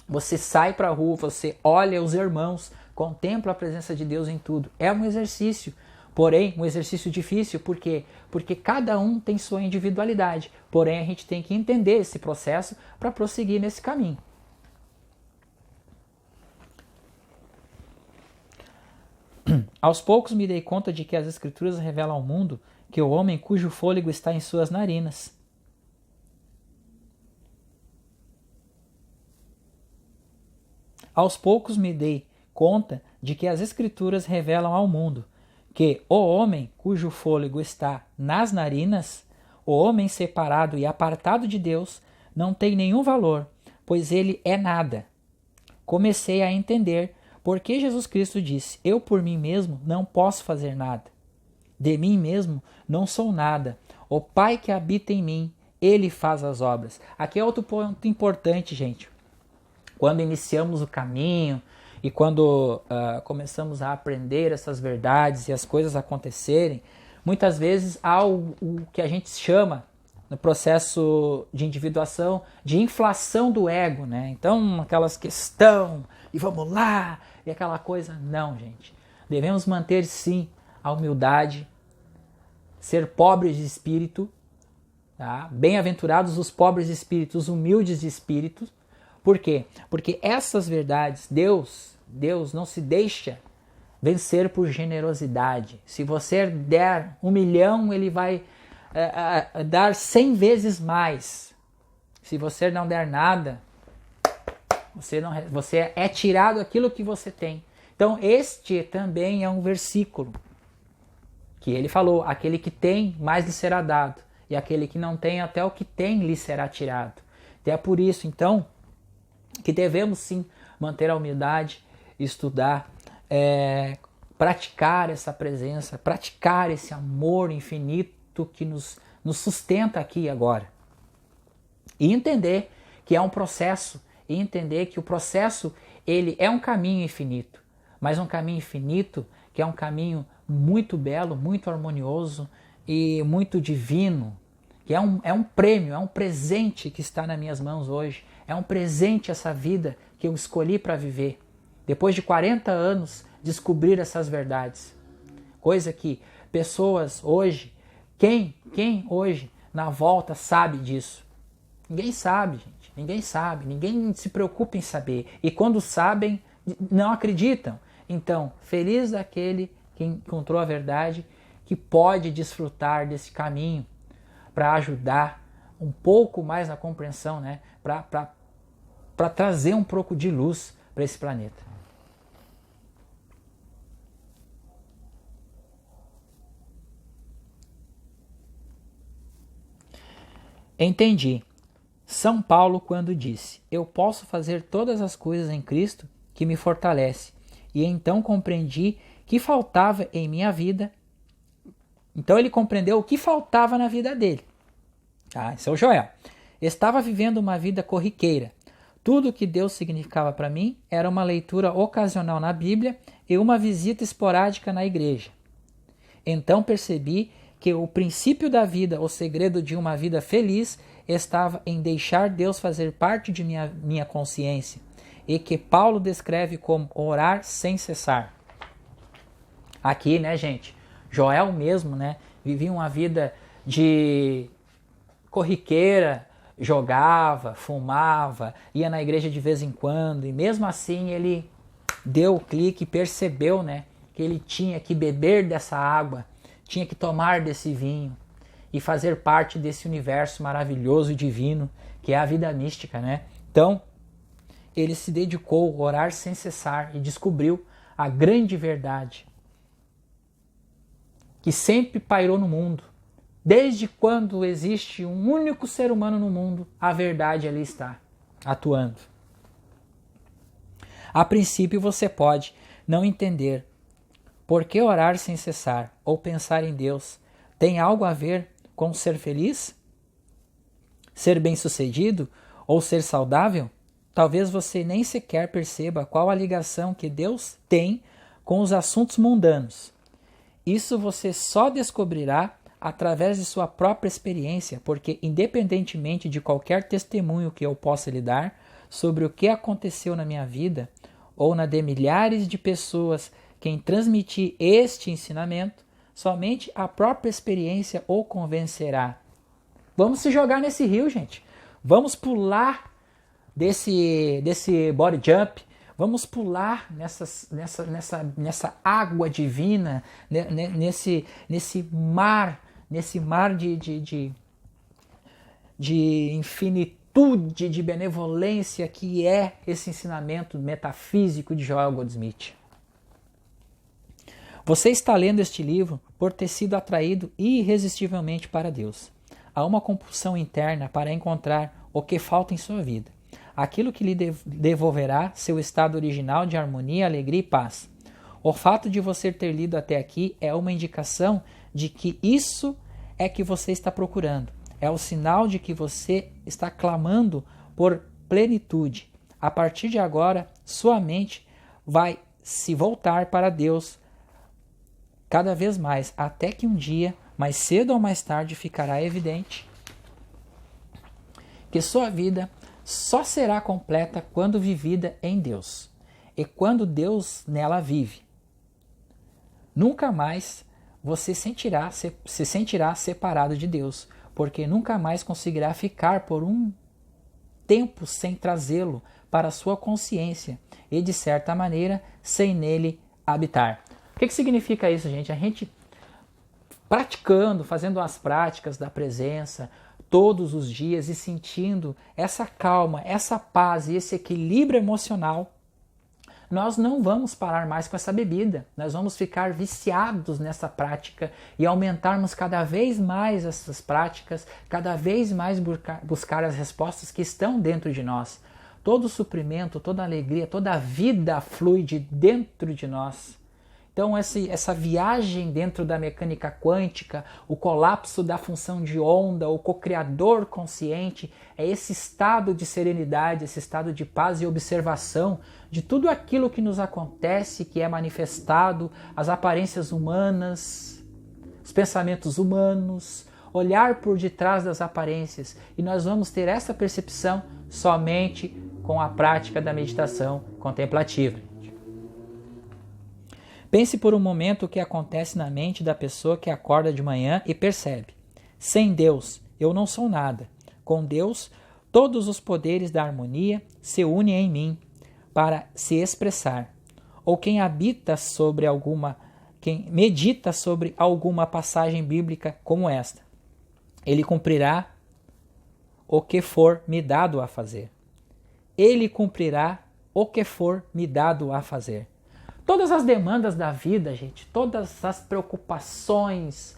S3: Você sai para a rua, você olha os irmãos, contempla a presença de Deus em tudo. É um exercício, porém um exercício difícil. Por quê? Porque cada um tem sua individualidade. Porém a gente tem que entender esse processo para prosseguir nesse caminho. Aos poucos me dei conta de que as Escrituras revelam ao mundo que o homem cujo fôlego está em suas narinas. Aos poucos me dei conta de que as Escrituras revelam ao mundo que o homem cujo fôlego está nas narinas, o homem separado e apartado de Deus, não tem nenhum valor, pois ele é nada. Comecei a entender porque Jesus Cristo disse: eu por mim mesmo não posso fazer nada. De mim mesmo não sou nada. O Pai que habita em mim, Ele faz as obras. Aqui é outro ponto importante, gente. Quando iniciamos o caminho e quando começamos a aprender essas verdades e as coisas acontecerem, muitas vezes há o que a gente chama, no processo de individuação, de inflação do ego, né? Então, aquelas questões, e vamos lá, e aquela coisa. Não, gente. Devemos manter, sim, a humildade, ser pobres de espírito, tá? Bem-aventurados os pobres de espírito, os humildes de espírito. Por quê? Porque essas verdades, Deus não se deixa vencer por generosidade. Se você der 1 milhão, Ele vai dar 100 vezes mais. Se você não der nada, você é tirado aquilo que você tem. Então este também é um versículo que ele falou: aquele que tem, mais lhe será dado, e aquele que não tem, até o que tem lhe será tirado. E é por isso, então, que devemos sim manter a humildade, estudar, praticar essa presença, praticar esse amor infinito que nos sustenta aqui e agora. E entender que é um processo, e entender que o processo ele é um caminho infinito, mas um caminho infinito que é um caminho muito belo, muito harmonioso e muito divino, que é um prêmio, é um presente que está nas minhas mãos hoje, é um presente essa vida que eu escolhi para viver. Depois de 40 anos, descobrir essas verdades. Coisa que pessoas hoje, quem hoje na volta sabe disso? Ninguém sabe, gente. Ninguém sabe. Ninguém se preocupa em saber. E quando sabem, não acreditam. Então, feliz daquele que encontrou a verdade, que pode desfrutar desse caminho para ajudar um pouco mais na compreensão, né? Para trazer um pouco de luz para esse planeta. Entendi. São Paulo quando disse: eu posso fazer todas as coisas em Cristo que me fortalece. E então compreendi que faltava em minha vida. Então ele compreendeu o que faltava na vida dele. Esse é o Joel. Estava vivendo uma vida corriqueira. Tudo o que Deus significava para mim era uma leitura ocasional na Bíblia e uma visita esporádica na igreja. Então percebi que o princípio da vida, o segredo de uma vida feliz, estava em deixar Deus fazer parte de minha consciência, e que Paulo descreve como orar sem cessar. Aqui, né, gente, Joel mesmo, né, vivia uma vida de corriqueira, jogava, fumava, ia na igreja de vez em quando, e mesmo assim ele deu o clique e percebeu, né, que ele tinha que beber dessa água, tinha que tomar desse vinho e fazer parte desse universo maravilhoso e divino que é a vida mística, né? Então, ele se dedicou a orar sem cessar e descobriu a grande verdade que sempre pairou no mundo. Desde quando existe um único ser humano no mundo, a verdade ali está, atuando. A princípio você pode não entender por que orar sem cessar ou pensar em Deus tem algo a ver com ser feliz, ser bem-sucedido ou ser saudável. Talvez você nem sequer perceba qual a ligação que Deus tem com os assuntos mundanos. Isso você só descobrirá através de sua própria experiência, porque independentemente de qualquer testemunho que eu possa lhe dar sobre o que aconteceu na minha vida ou na de milhares de pessoas quem transmitir este ensinamento, somente a própria experiência o convencerá. Vamos se jogar nesse rio, gente. Vamos pular desse body jump. Vamos pular nessa água divina, nesse mar de infinitude, de benevolência que é esse ensinamento metafísico de Joel Goldsmith. Você está lendo este livro por ter sido atraído irresistivelmente para Deus. Há uma compulsão interna para encontrar o que falta em sua vida, aquilo que lhe devolverá seu estado original de harmonia, alegria e paz. O fato de você ter lido até aqui é uma indicação de que isso é que você está procurando. É o sinal de que você está clamando por plenitude. A partir de agora, sua mente vai se voltar para Deus cada vez mais, até que um dia, mais cedo ou mais tarde, ficará evidente que sua vida só será completa quando vivida em Deus e quando Deus nela vive. Nunca mais você se sentirá separado de Deus, porque nunca mais conseguirá ficar por um tempo sem trazê-lo para a sua consciência e, de certa maneira, sem nele habitar. O que significa isso, gente? A gente praticando, fazendo as práticas da presença todos os dias e sentindo essa calma, essa paz e esse equilíbrio emocional, nós não vamos parar mais com essa bebida. Nós vamos ficar viciados nessa prática e aumentarmos cada vez mais essas práticas, cada vez mais buscar as respostas que estão dentro de nós. Todo o suprimento, toda a alegria, toda a vida flui de dentro de nós. Então essa viagem dentro da mecânica quântica, o colapso da função de onda, o co-criador consciente, é esse estado de serenidade, esse estado de paz e observação de tudo aquilo que nos acontece, que é manifestado, as aparências humanas, os pensamentos humanos, olhar por detrás das aparências. E nós vamos ter essa percepção somente com a prática da meditação contemplativa. Pense por um momento o que acontece na mente da pessoa que acorda de manhã e percebe: sem Deus, eu não sou nada. Com Deus, todos os poderes da harmonia se unem em mim para se expressar. Ou quem medita sobre alguma passagem bíblica como esta: ele cumprirá o que for me dado a fazer. Ele cumprirá o que for me dado a fazer. Todas as demandas da vida, gente, todas as preocupações,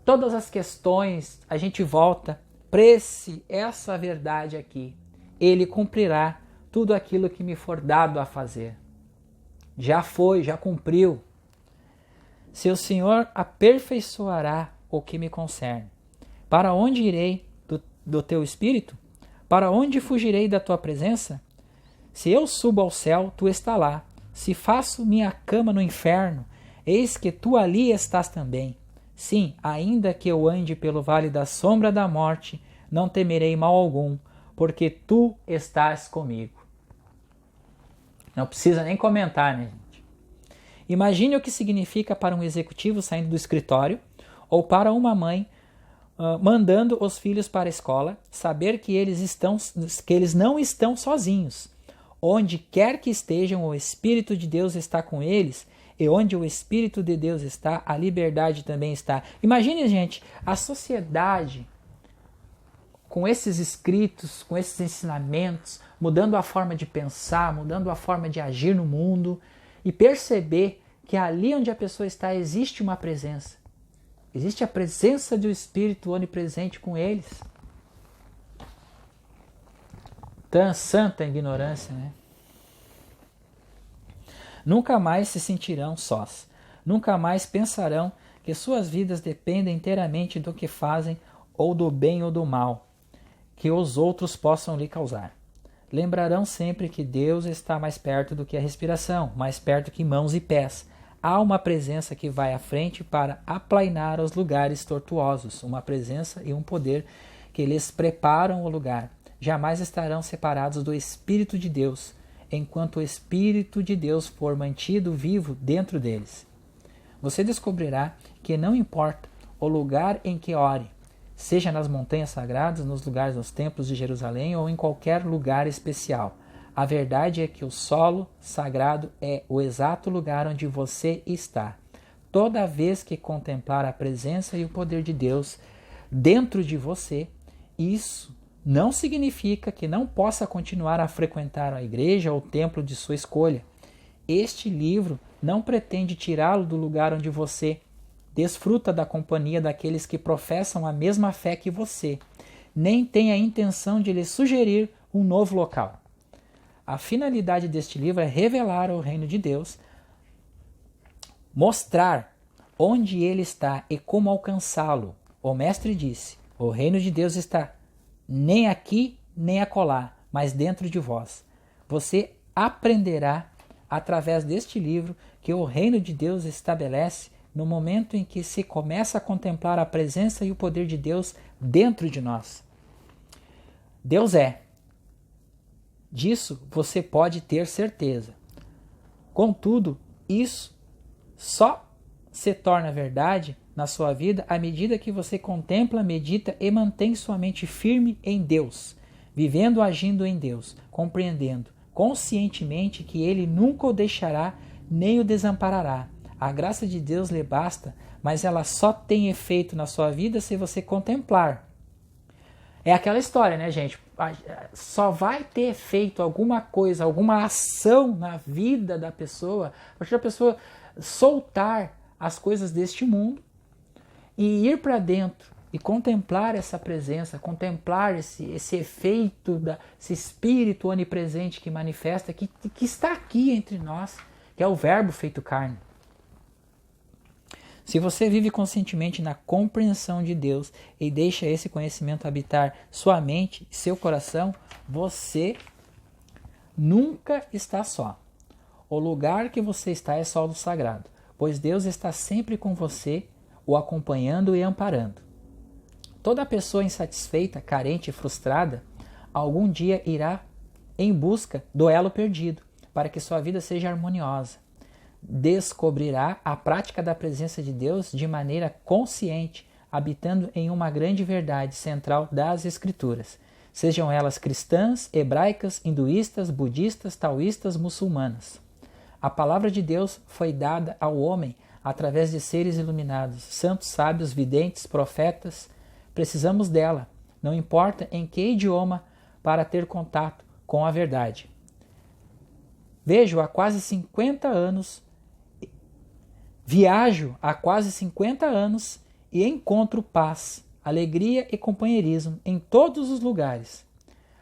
S3: todas as questões, a gente volta para essa verdade aqui. Ele cumprirá tudo aquilo que me for dado a fazer. Já foi, já cumpriu. Seu Senhor aperfeiçoará o que me concerne. Para onde irei do teu espírito? Para onde fugirei da tua presença? Se eu subo ao céu, tu estás lá. Se faço minha cama no inferno, eis que tu ali estás também. Sim, ainda que eu ande pelo vale da sombra da morte, não temerei mal algum, porque tu estás comigo. Não precisa nem comentar, né, gente? Imagine o que significa para um executivo saindo do escritório ou para uma mãe mandando os filhos para a escola, saber que eles não estão sozinhos. Onde quer que estejam, o Espírito de Deus está com eles, e onde o Espírito de Deus está, a liberdade também está. Imagine, gente, a sociedade com esses escritos, com esses ensinamentos, mudando a forma de pensar, mudando a forma de agir no mundo, e perceber que ali onde a pessoa está existe uma presença. Existe a presença do Espírito onipresente com eles. Tão santa ignorância, né? Nunca mais se sentirão sós. Nunca mais pensarão que suas vidas dependem inteiramente do que fazem, ou do bem ou do mal que os outros possam lhe causar. Lembrarão sempre que Deus está mais perto do que a respiração, mais perto que mãos e pés. Há uma presença que vai à frente para aplainar os lugares tortuosos, uma presença e um poder que lhes preparam o lugar. Jamais estarão separados do Espírito de Deus, enquanto o Espírito de Deus for mantido vivo dentro deles. Você descobrirá que não importa o lugar em que ore, seja nas montanhas sagradas, nos lugares dos templos de Jerusalém ou em qualquer lugar especial. A verdade é que o solo sagrado é o exato lugar onde você está. Toda vez que contemplar a presença e o poder de Deus dentro de você, isso não significa que não possa continuar a frequentar a igreja ou o templo de sua escolha. Este livro não pretende tirá-lo do lugar onde você desfruta da companhia daqueles que professam a mesma fé que você, nem tem a intenção de lhe sugerir um novo local. A finalidade deste livro é revelar o reino de Deus, mostrar onde ele está e como alcançá-lo. O mestre disse: o reino de Deus está nem aqui nem acolá, mas dentro de vós. Você aprenderá através deste livro que o reino de Deus estabelece no momento em que se começa a contemplar a presença e o poder de Deus dentro de nós. Deus é. Disso você pode ter certeza. Contudo, isso só se torna verdade na sua vida à medida que você contempla, medita e mantém sua mente firme em Deus, vivendo, agindo em Deus, compreendendo conscientemente que Ele nunca o deixará nem o desamparará. A graça de Deus lhe basta, mas ela só tem efeito na sua vida se você contemplar. É aquela história, né, gente? Só vai ter efeito alguma coisa, alguma ação na vida da pessoa, a partir da pessoa soltar as coisas deste mundo e ir para dentro e contemplar essa presença, contemplar esse efeito, esse Espírito onipresente que manifesta, que está aqui entre nós, que é o Verbo feito carne. Se você vive conscientemente na compreensão de Deus e deixa esse conhecimento habitar sua mente e seu coração, você nunca está só. O lugar que você está é solo sagrado, pois Deus está sempre com você, o acompanhando e amparando. Toda pessoa insatisfeita, carente e frustrada, algum dia irá em busca do elo perdido, para que sua vida seja harmoniosa. Descobrirá a prática da presença de Deus de maneira consciente, habitando em uma grande verdade central das Escrituras, sejam elas cristãs, hebraicas, hinduístas, budistas, taoístas, muçulmanas. A palavra de Deus foi dada ao homem através de seres iluminados, santos, sábios, videntes, profetas. Precisamos dela, não importa em que idioma, para ter contato com a verdade. Vejo há quase 50 anos Viajo há quase 50 anos e encontro paz, alegria e companheirismo em todos os lugares.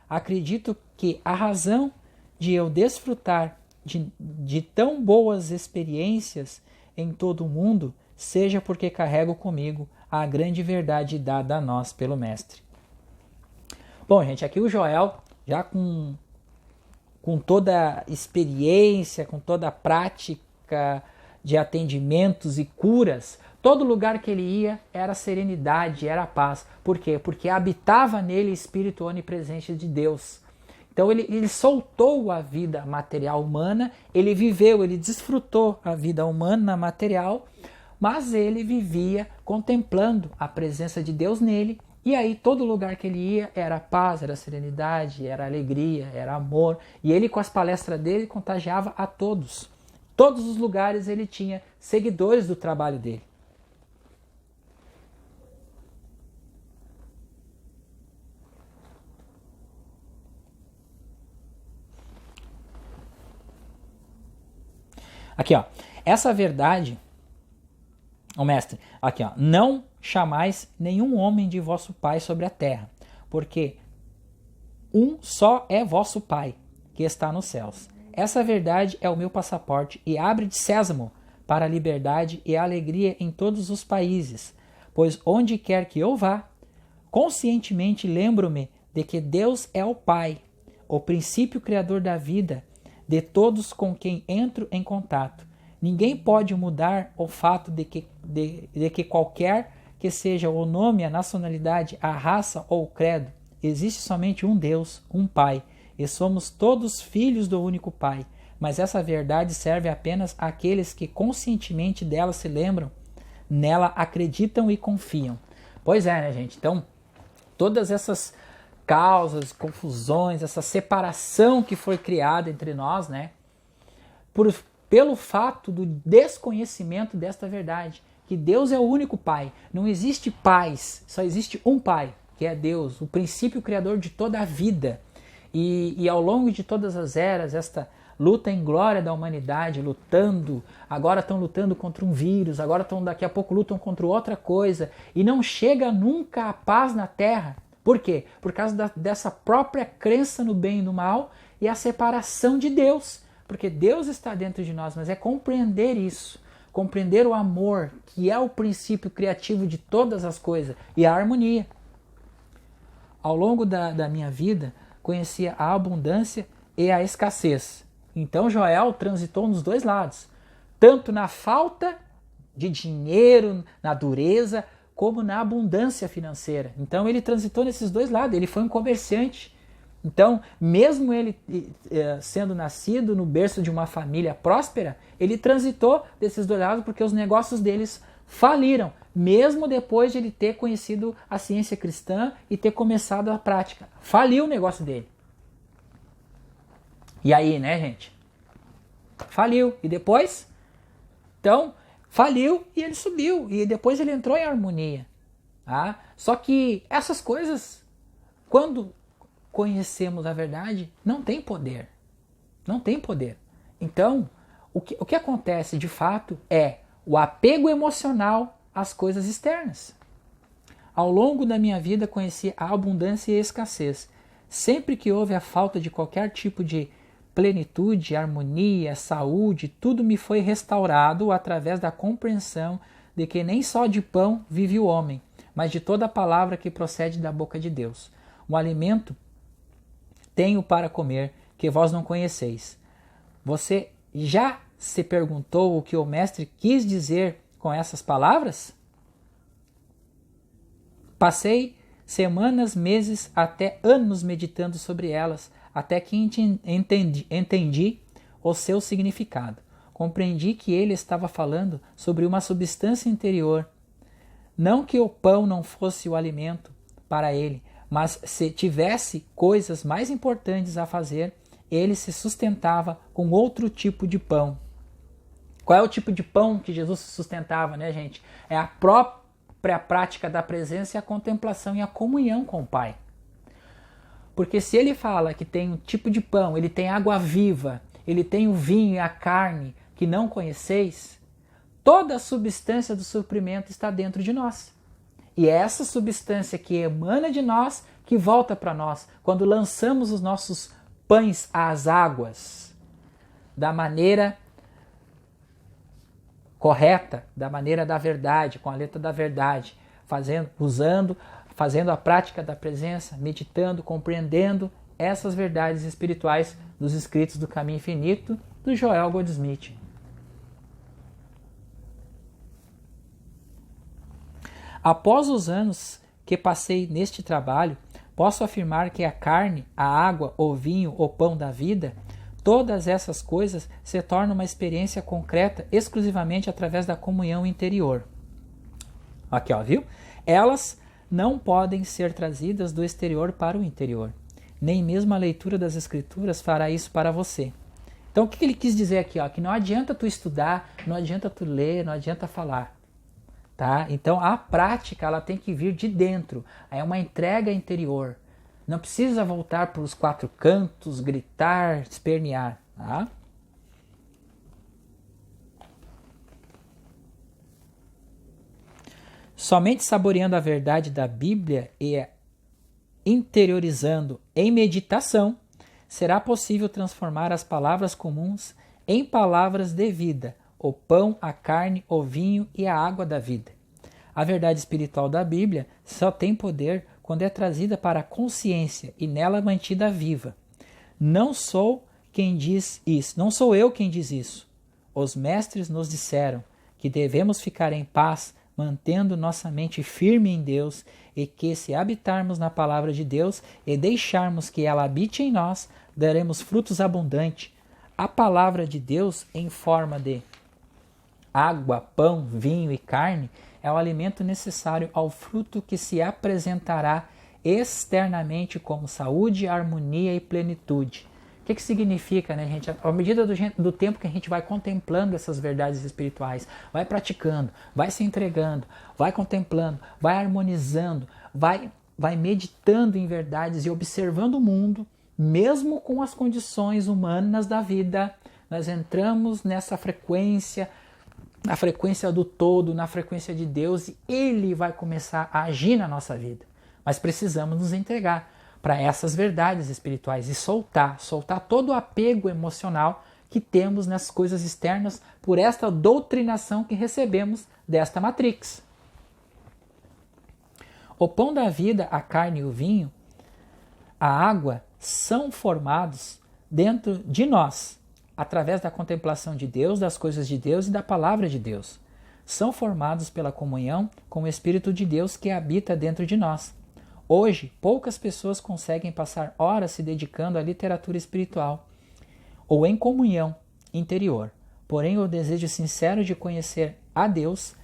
S3: Acredito que a razão de eu desfrutar de tão boas experiências em todo o mundo seja porque carrego comigo a grande verdade dada a nós pelo Mestre. Bom, gente, aqui o Joel, já com toda a experiência, com toda a prática de atendimentos e curas, todo lugar que ele ia era serenidade, era paz. Por quê? Porque habitava nele o Espírito onipresente de Deus. Então ele soltou a vida material humana, ele viveu, ele desfrutou a vida humana material, mas ele vivia contemplando a presença de Deus nele, e aí todo lugar que ele ia era paz, era serenidade, era alegria, era amor, e ele com as palestras dele contagiava a todos. Todos os lugares ele tinha seguidores do trabalho dele. Aqui, ó, essa verdade, o mestre, aqui, ó, não chamais nenhum homem de vosso pai sobre a terra, porque um só é vosso pai, que está nos céus. Essa verdade é o meu passaporte e abre de sésamo para a liberdade e a alegria em todos os países, pois onde quer que eu vá, conscientemente lembro-me de que Deus é o Pai, o princípio criador da vida, de todos com quem entro em contato. Ninguém pode mudar o fato de que qualquer que seja o nome, a nacionalidade, a raça ou o credo, existe somente um Deus, um Pai, e somos todos filhos do único Pai. Mas essa verdade serve apenas àqueles que conscientemente dela se lembram, nela acreditam e confiam. Pois é, né, gente? Então, todas essas causas, confusões, essa separação que foi criada entre nós, né, pelo fato do desconhecimento desta verdade, que Deus é o único Pai, não existe pais, só existe um Pai, que é Deus, o princípio criador de toda a vida. E ao longo de todas as eras, esta luta em glória da humanidade, agora estão lutando contra um vírus, agora daqui a pouco lutam contra outra coisa, e não chega nunca a paz na Terra. Por quê? Por causa dessa própria crença no bem e no mal e a separação de Deus. Porque Deus está dentro de nós, mas é compreender isso, compreender o amor, que é o princípio criativo de todas as coisas, e a harmonia. Ao longo da minha vida, conhecia a abundância e a escassez. Então Joel transitou nos dois lados, tanto na falta de dinheiro, na dureza, como na abundância financeira. Então ele transitou nesses dois lados, ele foi um comerciante. Então, mesmo ele sendo nascido no berço de uma família próspera, ele transitou desses dois lados porque os negócios deles faliram, mesmo depois de ele ter conhecido a ciência cristã e ter começado a prática. Faliu o negócio dele. E aí, né, gente? Faliu. E depois? Então, faliu e ele subiu. E depois ele entrou em harmonia. Tá? Só que essas coisas, quando conhecemos a verdade, não tem poder. Não tem poder. Então, o que acontece de fato é o apego emocional às coisas externas. Ao longo da minha vida conheci a abundância e a escassez. Sempre que houve a falta de qualquer tipo de plenitude, harmonia, saúde, tudo me foi restaurado através da compreensão de que nem só de pão vive o homem, mas de toda a palavra que procede da boca de Deus. O alimento tenho para comer, que vós não conheceis. Você já se perguntou o que o mestre quis dizer com essas palavras? Passei semanas, meses, até anos meditando sobre elas, até que entendi o seu significado. Compreendi que ele estava falando sobre uma substância interior. Não que o pão não fosse o alimento para ele, mas se tivesse coisas mais importantes a fazer, ele se sustentava com outro tipo de pão. Qual é o tipo de pão que Jesus se sustentava, né, gente? É a própria prática da presença e a contemplação e a comunhão com o Pai. Porque se ele fala que tem um tipo de pão, ele tem água viva, ele tem o vinho e a carne que não conheceis, toda a substância do suprimento está dentro de nós. E é essa substância que emana de nós, que volta para nós, quando lançamos os nossos pães às águas, da maneira correta, da maneira da verdade, com a letra da verdade, fazendo a prática da presença, meditando, compreendendo essas verdades espirituais dos escritos do Caminho Infinito, do Joel Goldsmith. Após os anos que passei neste trabalho, posso afirmar que a carne, a água, o vinho, o pão da vida, Todas essas coisas se tornam uma experiência concreta exclusivamente através da comunhão interior. Aqui, ó, viu? Elas não podem ser trazidas do exterior para o interior. Nem mesmo a leitura das Escrituras fará isso para você. Então, o que ele quis dizer aqui? Ó? Que não adianta tu estudar, não adianta tu ler, não adianta falar. Tá? Então, a prática ela tem que vir de dentro. É uma entrega interior. Não precisa voltar para os quatro cantos, gritar, espernear. Tá? Somente saboreando a verdade da Bíblia e interiorizando em meditação, será possível transformar as palavras comuns em palavras de vida, o pão, a carne, o vinho e a água da vida. A verdade espiritual da Bíblia só tem poder quando é trazida para a consciência e nela mantida viva. Não sou quem diz isso, não sou eu quem diz isso. Os mestres nos disseram que devemos ficar em paz, mantendo nossa mente firme em Deus, e que se habitarmos na palavra de Deus e deixarmos que ela habite em nós, daremos frutos abundantes. A palavra de Deus em forma de água, pão, vinho e carne é o alimento necessário ao fruto que se apresentará externamente como saúde, harmonia e plenitude. O que significa, né, gente? À medida do tempo que a gente vai contemplando essas verdades espirituais, vai praticando, vai se entregando, vai contemplando, vai harmonizando, vai meditando em verdades e observando o mundo, mesmo com as condições humanas da vida, nós entramos nessa frequência, na frequência do todo, na frequência de Deus, e Ele vai começar a agir na nossa vida. Mas precisamos nos entregar para essas verdades espirituais e soltar todo o apego emocional que temos nas coisas externas por esta doutrinação que recebemos desta Matrix. O pão da vida, a carne e o vinho, a água, são formados dentro de nós, através da contemplação de Deus, das coisas de Deus e da palavra de Deus. São formados pela comunhão com o Espírito de Deus que habita dentro de nós. Hoje, poucas pessoas conseguem passar horas se dedicando à literatura espiritual ou em comunhão interior. Porém, o desejo sincero de conhecer a Deus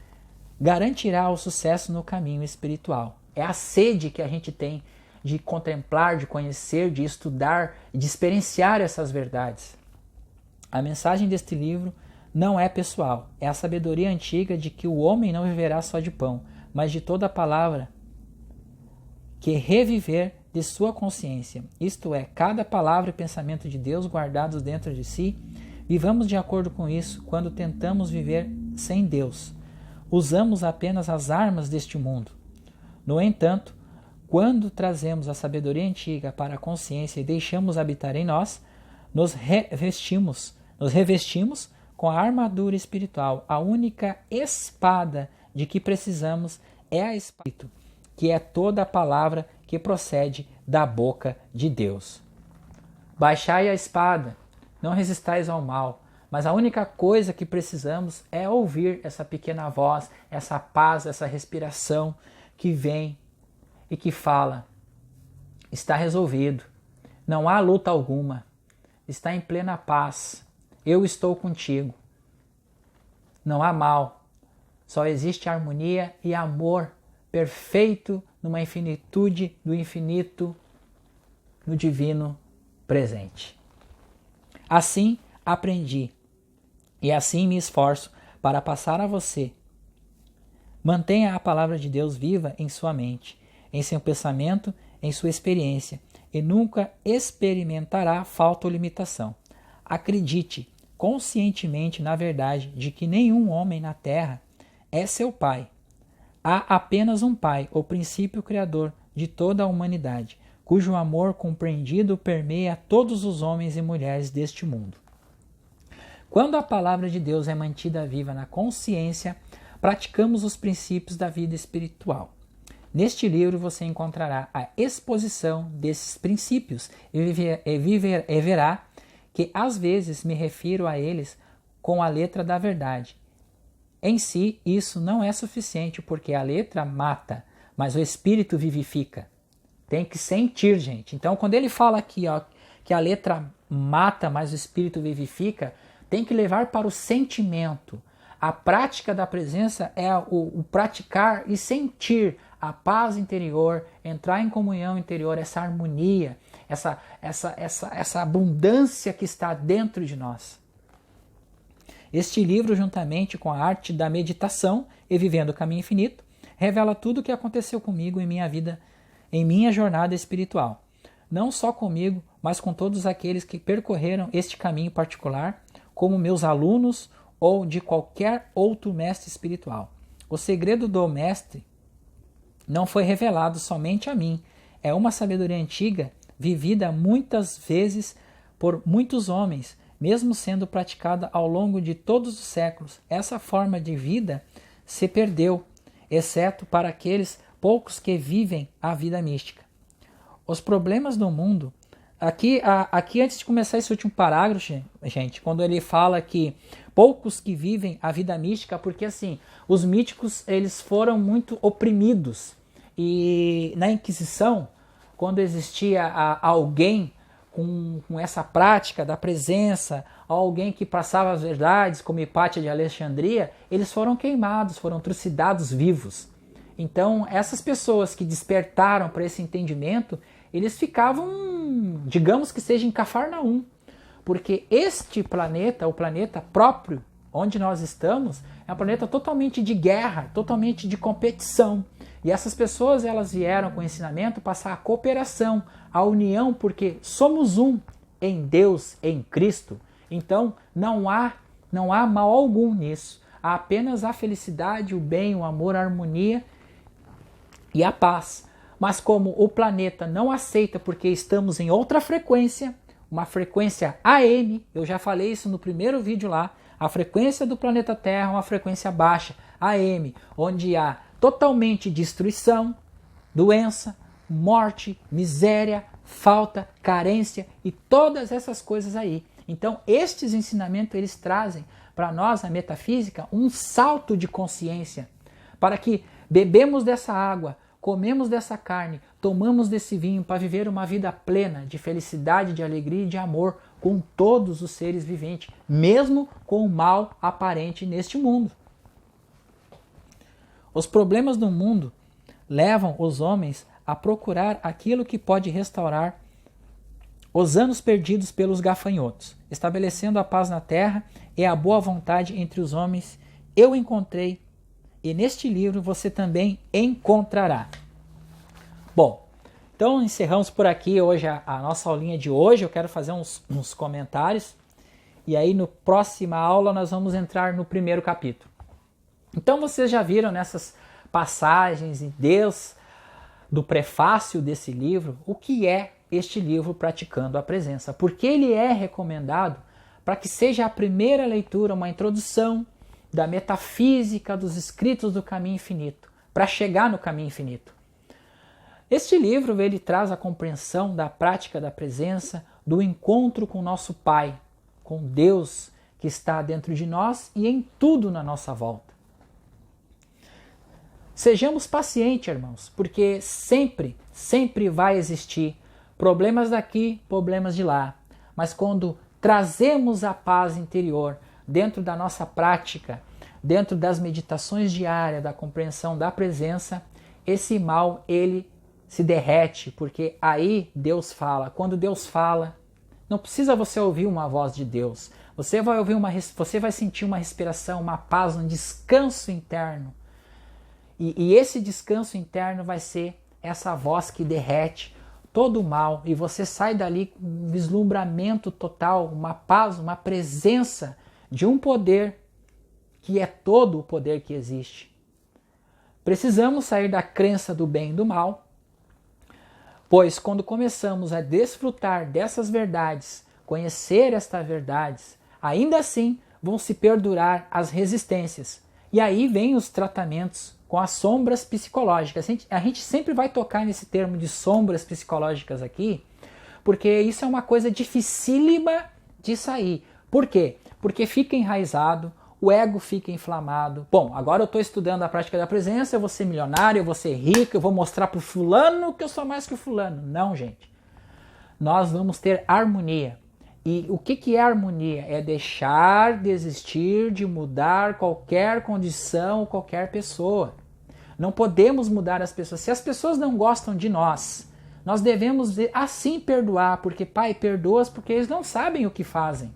S3: garantirá o sucesso no caminho espiritual. É a sede que a gente tem de contemplar, de conhecer, de estudar, de experienciar essas verdades. A mensagem deste livro não é pessoal, é a sabedoria antiga de que o homem não viverá só de pão, mas de toda a palavra que reviver de sua consciência, isto é, cada palavra e pensamento de Deus guardados dentro de si. Vivamos de acordo com isso quando tentamos viver sem Deus. Usamos apenas as armas deste mundo. No entanto, quando trazemos a sabedoria antiga para a consciência e deixamos habitar em nós, nos revestimos com a armadura espiritual. A única espada de que precisamos é a espada, que é toda a palavra que procede da boca de Deus. Baixai a espada, não resistais ao mal, mas a única coisa que precisamos é ouvir essa pequena voz, essa paz, essa respiração que vem e que fala: está resolvido, não há luta alguma, está em plena paz, eu estou contigo. Não há mal, só existe harmonia e amor perfeito numa infinitude do infinito, no divino presente. Assim aprendi e assim me esforço para passar a você. Mantenha a palavra de Deus viva em sua mente, em seu pensamento, em sua experiência, e nunca experimentará falta ou limitação. Acredite conscientemente na verdade de que nenhum homem na terra é seu pai. Há apenas um Pai, o princípio criador de toda a humanidade, cujo amor compreendido permeia todos os homens e mulheres deste mundo. Quando a palavra de Deus é mantida viva na consciência, praticamos os princípios da vida espiritual. Neste livro você encontrará a exposição desses princípios e verá que às vezes me refiro a eles com a letra da verdade. Em si, isso não é suficiente, porque a letra mata, mas o espírito vivifica. Tem que sentir, gente. Então, quando ele fala aqui, ó, que a letra mata, mas o espírito vivifica, tem que levar para o sentimento. A prática da presença é o praticar e sentir a paz interior, entrar em comunhão interior, essa harmonia, essa abundância que está dentro de nós. Este livro, juntamente com a arte da meditação e Vivendo o Caminho Infinito, revela tudo o que aconteceu comigo em minha vida, em minha jornada espiritual. Não só comigo, mas com todos aqueles que percorreram este caminho particular, como meus alunos ou de qualquer outro mestre espiritual. O segredo do mestre não foi revelado somente a mim. É uma sabedoria antiga, vivida muitas vezes por muitos homens, mesmo sendo praticada ao longo de todos os séculos. Essa forma de vida se perdeu, exceto para aqueles poucos que vivem a vida mística. Os problemas do mundo... Aqui, antes de começar esse último parágrafo, gente, quando ele fala que poucos que vivem a vida mística, porque assim, os místicos eles foram muito oprimidos. E na Inquisição, quando existia alguém com essa prática da presença, alguém que passava as verdades, como Hipátia de Alexandria, eles foram queimados, foram trucidados vivos. Então, essas pessoas que despertaram para esse entendimento, eles ficavam, digamos que seja em Cafarnaum, porque este planeta, o planeta próprio onde nós estamos, é um planeta totalmente de guerra, totalmente de competição. E essas pessoas, elas vieram com o ensinamento passar a cooperação, a união, porque somos um em Deus, em Cristo. Então, não há mal algum nisso. Há apenas a felicidade, o bem, o amor, a harmonia e a paz. Mas como o planeta não aceita porque estamos em outra frequência, uma frequência AM, eu já falei isso no primeiro vídeo lá, a frequência do planeta Terra é uma frequência baixa, AM, onde há totalmente destruição, doença, morte, miséria, falta, carência e todas essas coisas aí. Então estes ensinamentos eles trazem para nós, a metafísica, um salto de consciência, para que bebemos dessa água, comemos dessa carne, tomamos desse vinho para viver uma vida plena de felicidade, de alegria e de amor com todos os seres viventes, mesmo com o mal aparente neste mundo. Os problemas do mundo levam os homens a procurar aquilo que pode restaurar os anos perdidos pelos gafanhotos, estabelecendo a paz na terra e a boa vontade entre os homens. Eu encontrei, e neste livro você também encontrará. Bom, então encerramos por aqui hoje a nossa aulinha de hoje. Eu quero fazer uns comentários e aí no próxima aula nós vamos entrar no primeiro capítulo. Então vocês já viram nessas passagens em Deus do prefácio desse livro o que é este livro Praticando a Presença, porque ele é recomendado para que seja a primeira leitura, uma introdução da metafísica dos escritos do caminho infinito, para chegar no caminho infinito. Este livro ele traz a compreensão da prática da presença, do encontro com o nosso Pai, com Deus que está dentro de nós e em tudo na nossa volta. Sejamos pacientes, irmãos, porque sempre vai existir problemas daqui, problemas de lá. Mas quando trazemos a paz interior dentro da nossa prática, dentro das meditações diárias, da compreensão da presença, esse mal ele se derrete, porque aí Deus fala. Quando Deus fala, não precisa você ouvir uma voz de Deus. Você vai sentir uma respiração, uma paz, um descanso interno. E esse descanso interno vai ser essa voz que derrete todo o mal e você sai dali com um vislumbramento total, uma paz, uma presença de um poder que é todo o poder que existe. Precisamos sair da crença do bem e do mal, pois quando começamos a desfrutar dessas verdades, conhecer estas verdades, ainda assim vão se perdurar as resistências. E aí vem os tratamentos com as sombras psicológicas. A gente sempre vai tocar nesse termo de sombras psicológicas aqui, porque isso é uma coisa dificílima de sair. Por quê? Porque fica enraizado, o ego fica inflamado. Bom, agora eu estou estudando a prática da presença, eu vou ser milionário, eu vou ser rico, eu vou mostrar para o fulano que eu sou mais que o fulano. Não, gente. Nós vamos ter harmonia. E o que é harmonia? É deixar de existir, de mudar qualquer condição, qualquer pessoa. Não podemos mudar as pessoas. Se as pessoas não gostam de nós, nós devemos assim perdoar, porque Pai, perdoa-os porque eles não sabem o que fazem.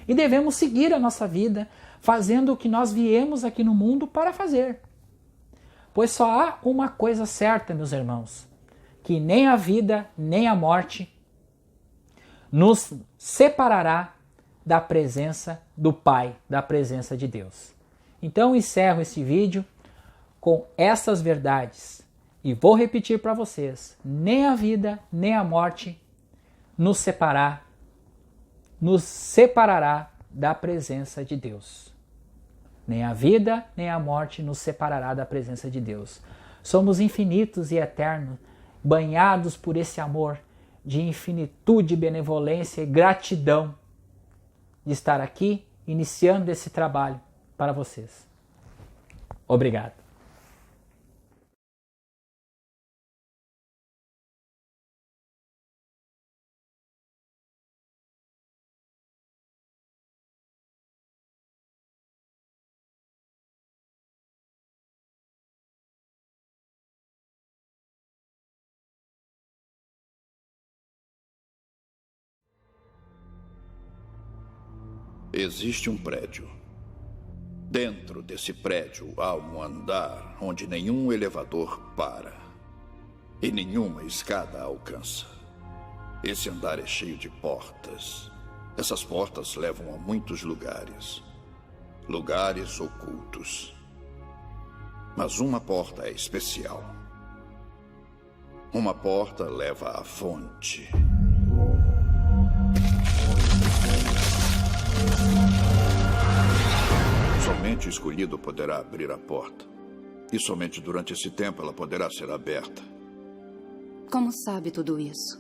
S3: E devemos seguir a nossa vida, fazendo o que nós viemos aqui no mundo para fazer. Pois só há uma coisa certa, meus irmãos, que nem a vida, nem a morte nos separará da presença do Pai, da presença de Deus. Então encerro esse vídeo com essas verdades e vou repetir para vocês: nem a vida, nem a morte nos separará da presença de Deus. Nem a vida, nem a morte nos separará da presença de Deus. Somos infinitos e eternos, banhados por esse amor de infinitude, benevolência e gratidão de estar aqui, iniciando esse trabalho para vocês. Obrigado.
S4: Existe um prédio. Dentro desse prédio há um andar onde nenhum elevador para e nenhuma escada alcança. Esse andar é cheio de portas. Essas portas levam a muitos lugares. Lugares ocultos. Mas uma porta é especial. Uma porta leva à fonte. Somente o escolhido poderá abrir a porta. E somente durante esse tempo ela poderá ser aberta.
S5: Como sabe tudo isso?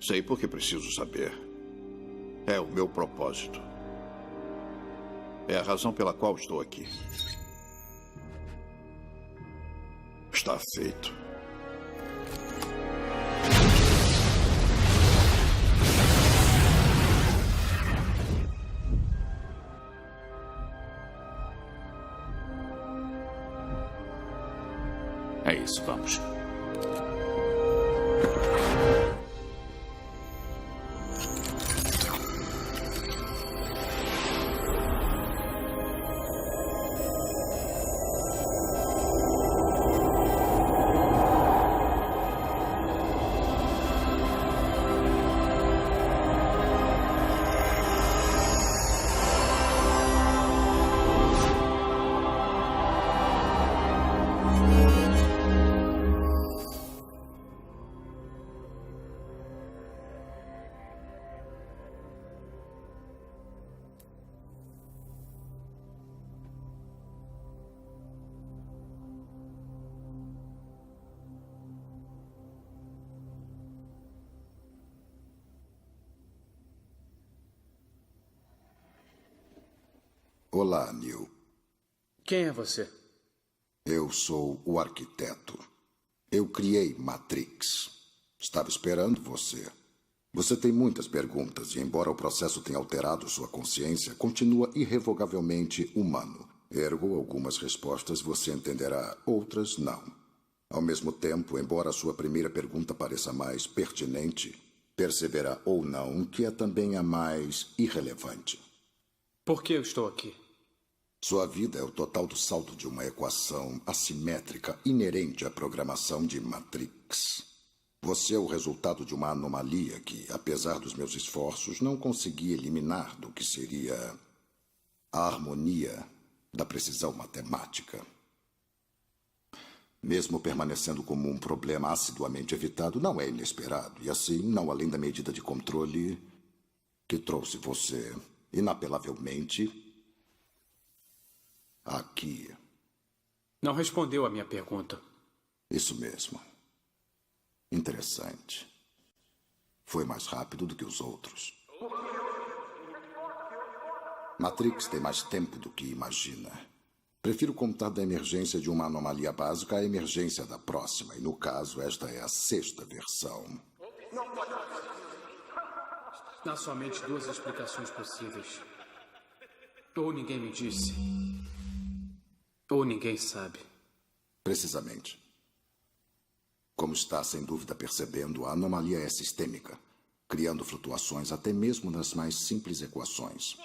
S4: Sei porque preciso saber. É o meu propósito. É a razão pela qual estou aqui. Está feito.
S1: É isso, vamos.
S6: Olá, Neil.
S2: Quem é você?
S6: Eu sou o arquiteto. Eu criei Matrix. Estava esperando você. Você tem muitas perguntas e, embora o processo tenha alterado sua consciência, continua irrevogavelmente humano. Ergo, algumas respostas você entenderá, outras não. Ao mesmo tempo, embora a sua primeira pergunta pareça mais pertinente, perceberá ou não que é também a mais irrelevante.
S2: Por que eu estou aqui?
S6: Sua vida é o total do saldo de uma equação assimétrica inerente à programação de Matrix. Você é o resultado de uma anomalia que, apesar dos meus esforços, não consegui eliminar do que seria a harmonia da precisão matemática. Mesmo permanecendo como um problema assiduamente evitado, não é inesperado, e assim, não além da medida de controle que trouxe você, inapelavelmente, aqui.
S2: Não respondeu a minha pergunta.
S6: Isso mesmo. Interessante. Foi mais rápido do que os outros. Matrix tem mais tempo do que imagina. Prefiro contar da emergência de uma anomalia básica à emergência da próxima, e no caso, esta é a 6ª versão.
S2: Há somente duas explicações possíveis. Ou ninguém me disse, ou ninguém sabe.
S6: Precisamente. Como está sem dúvida percebendo, a anomalia é sistêmica, criando flutuações até mesmo nas mais simples equações.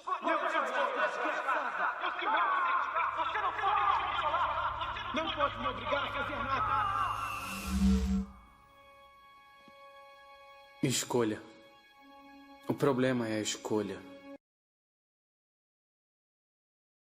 S7: Não pode me obrigar a fazer nada.
S2: Escolha. O problema é a escolha.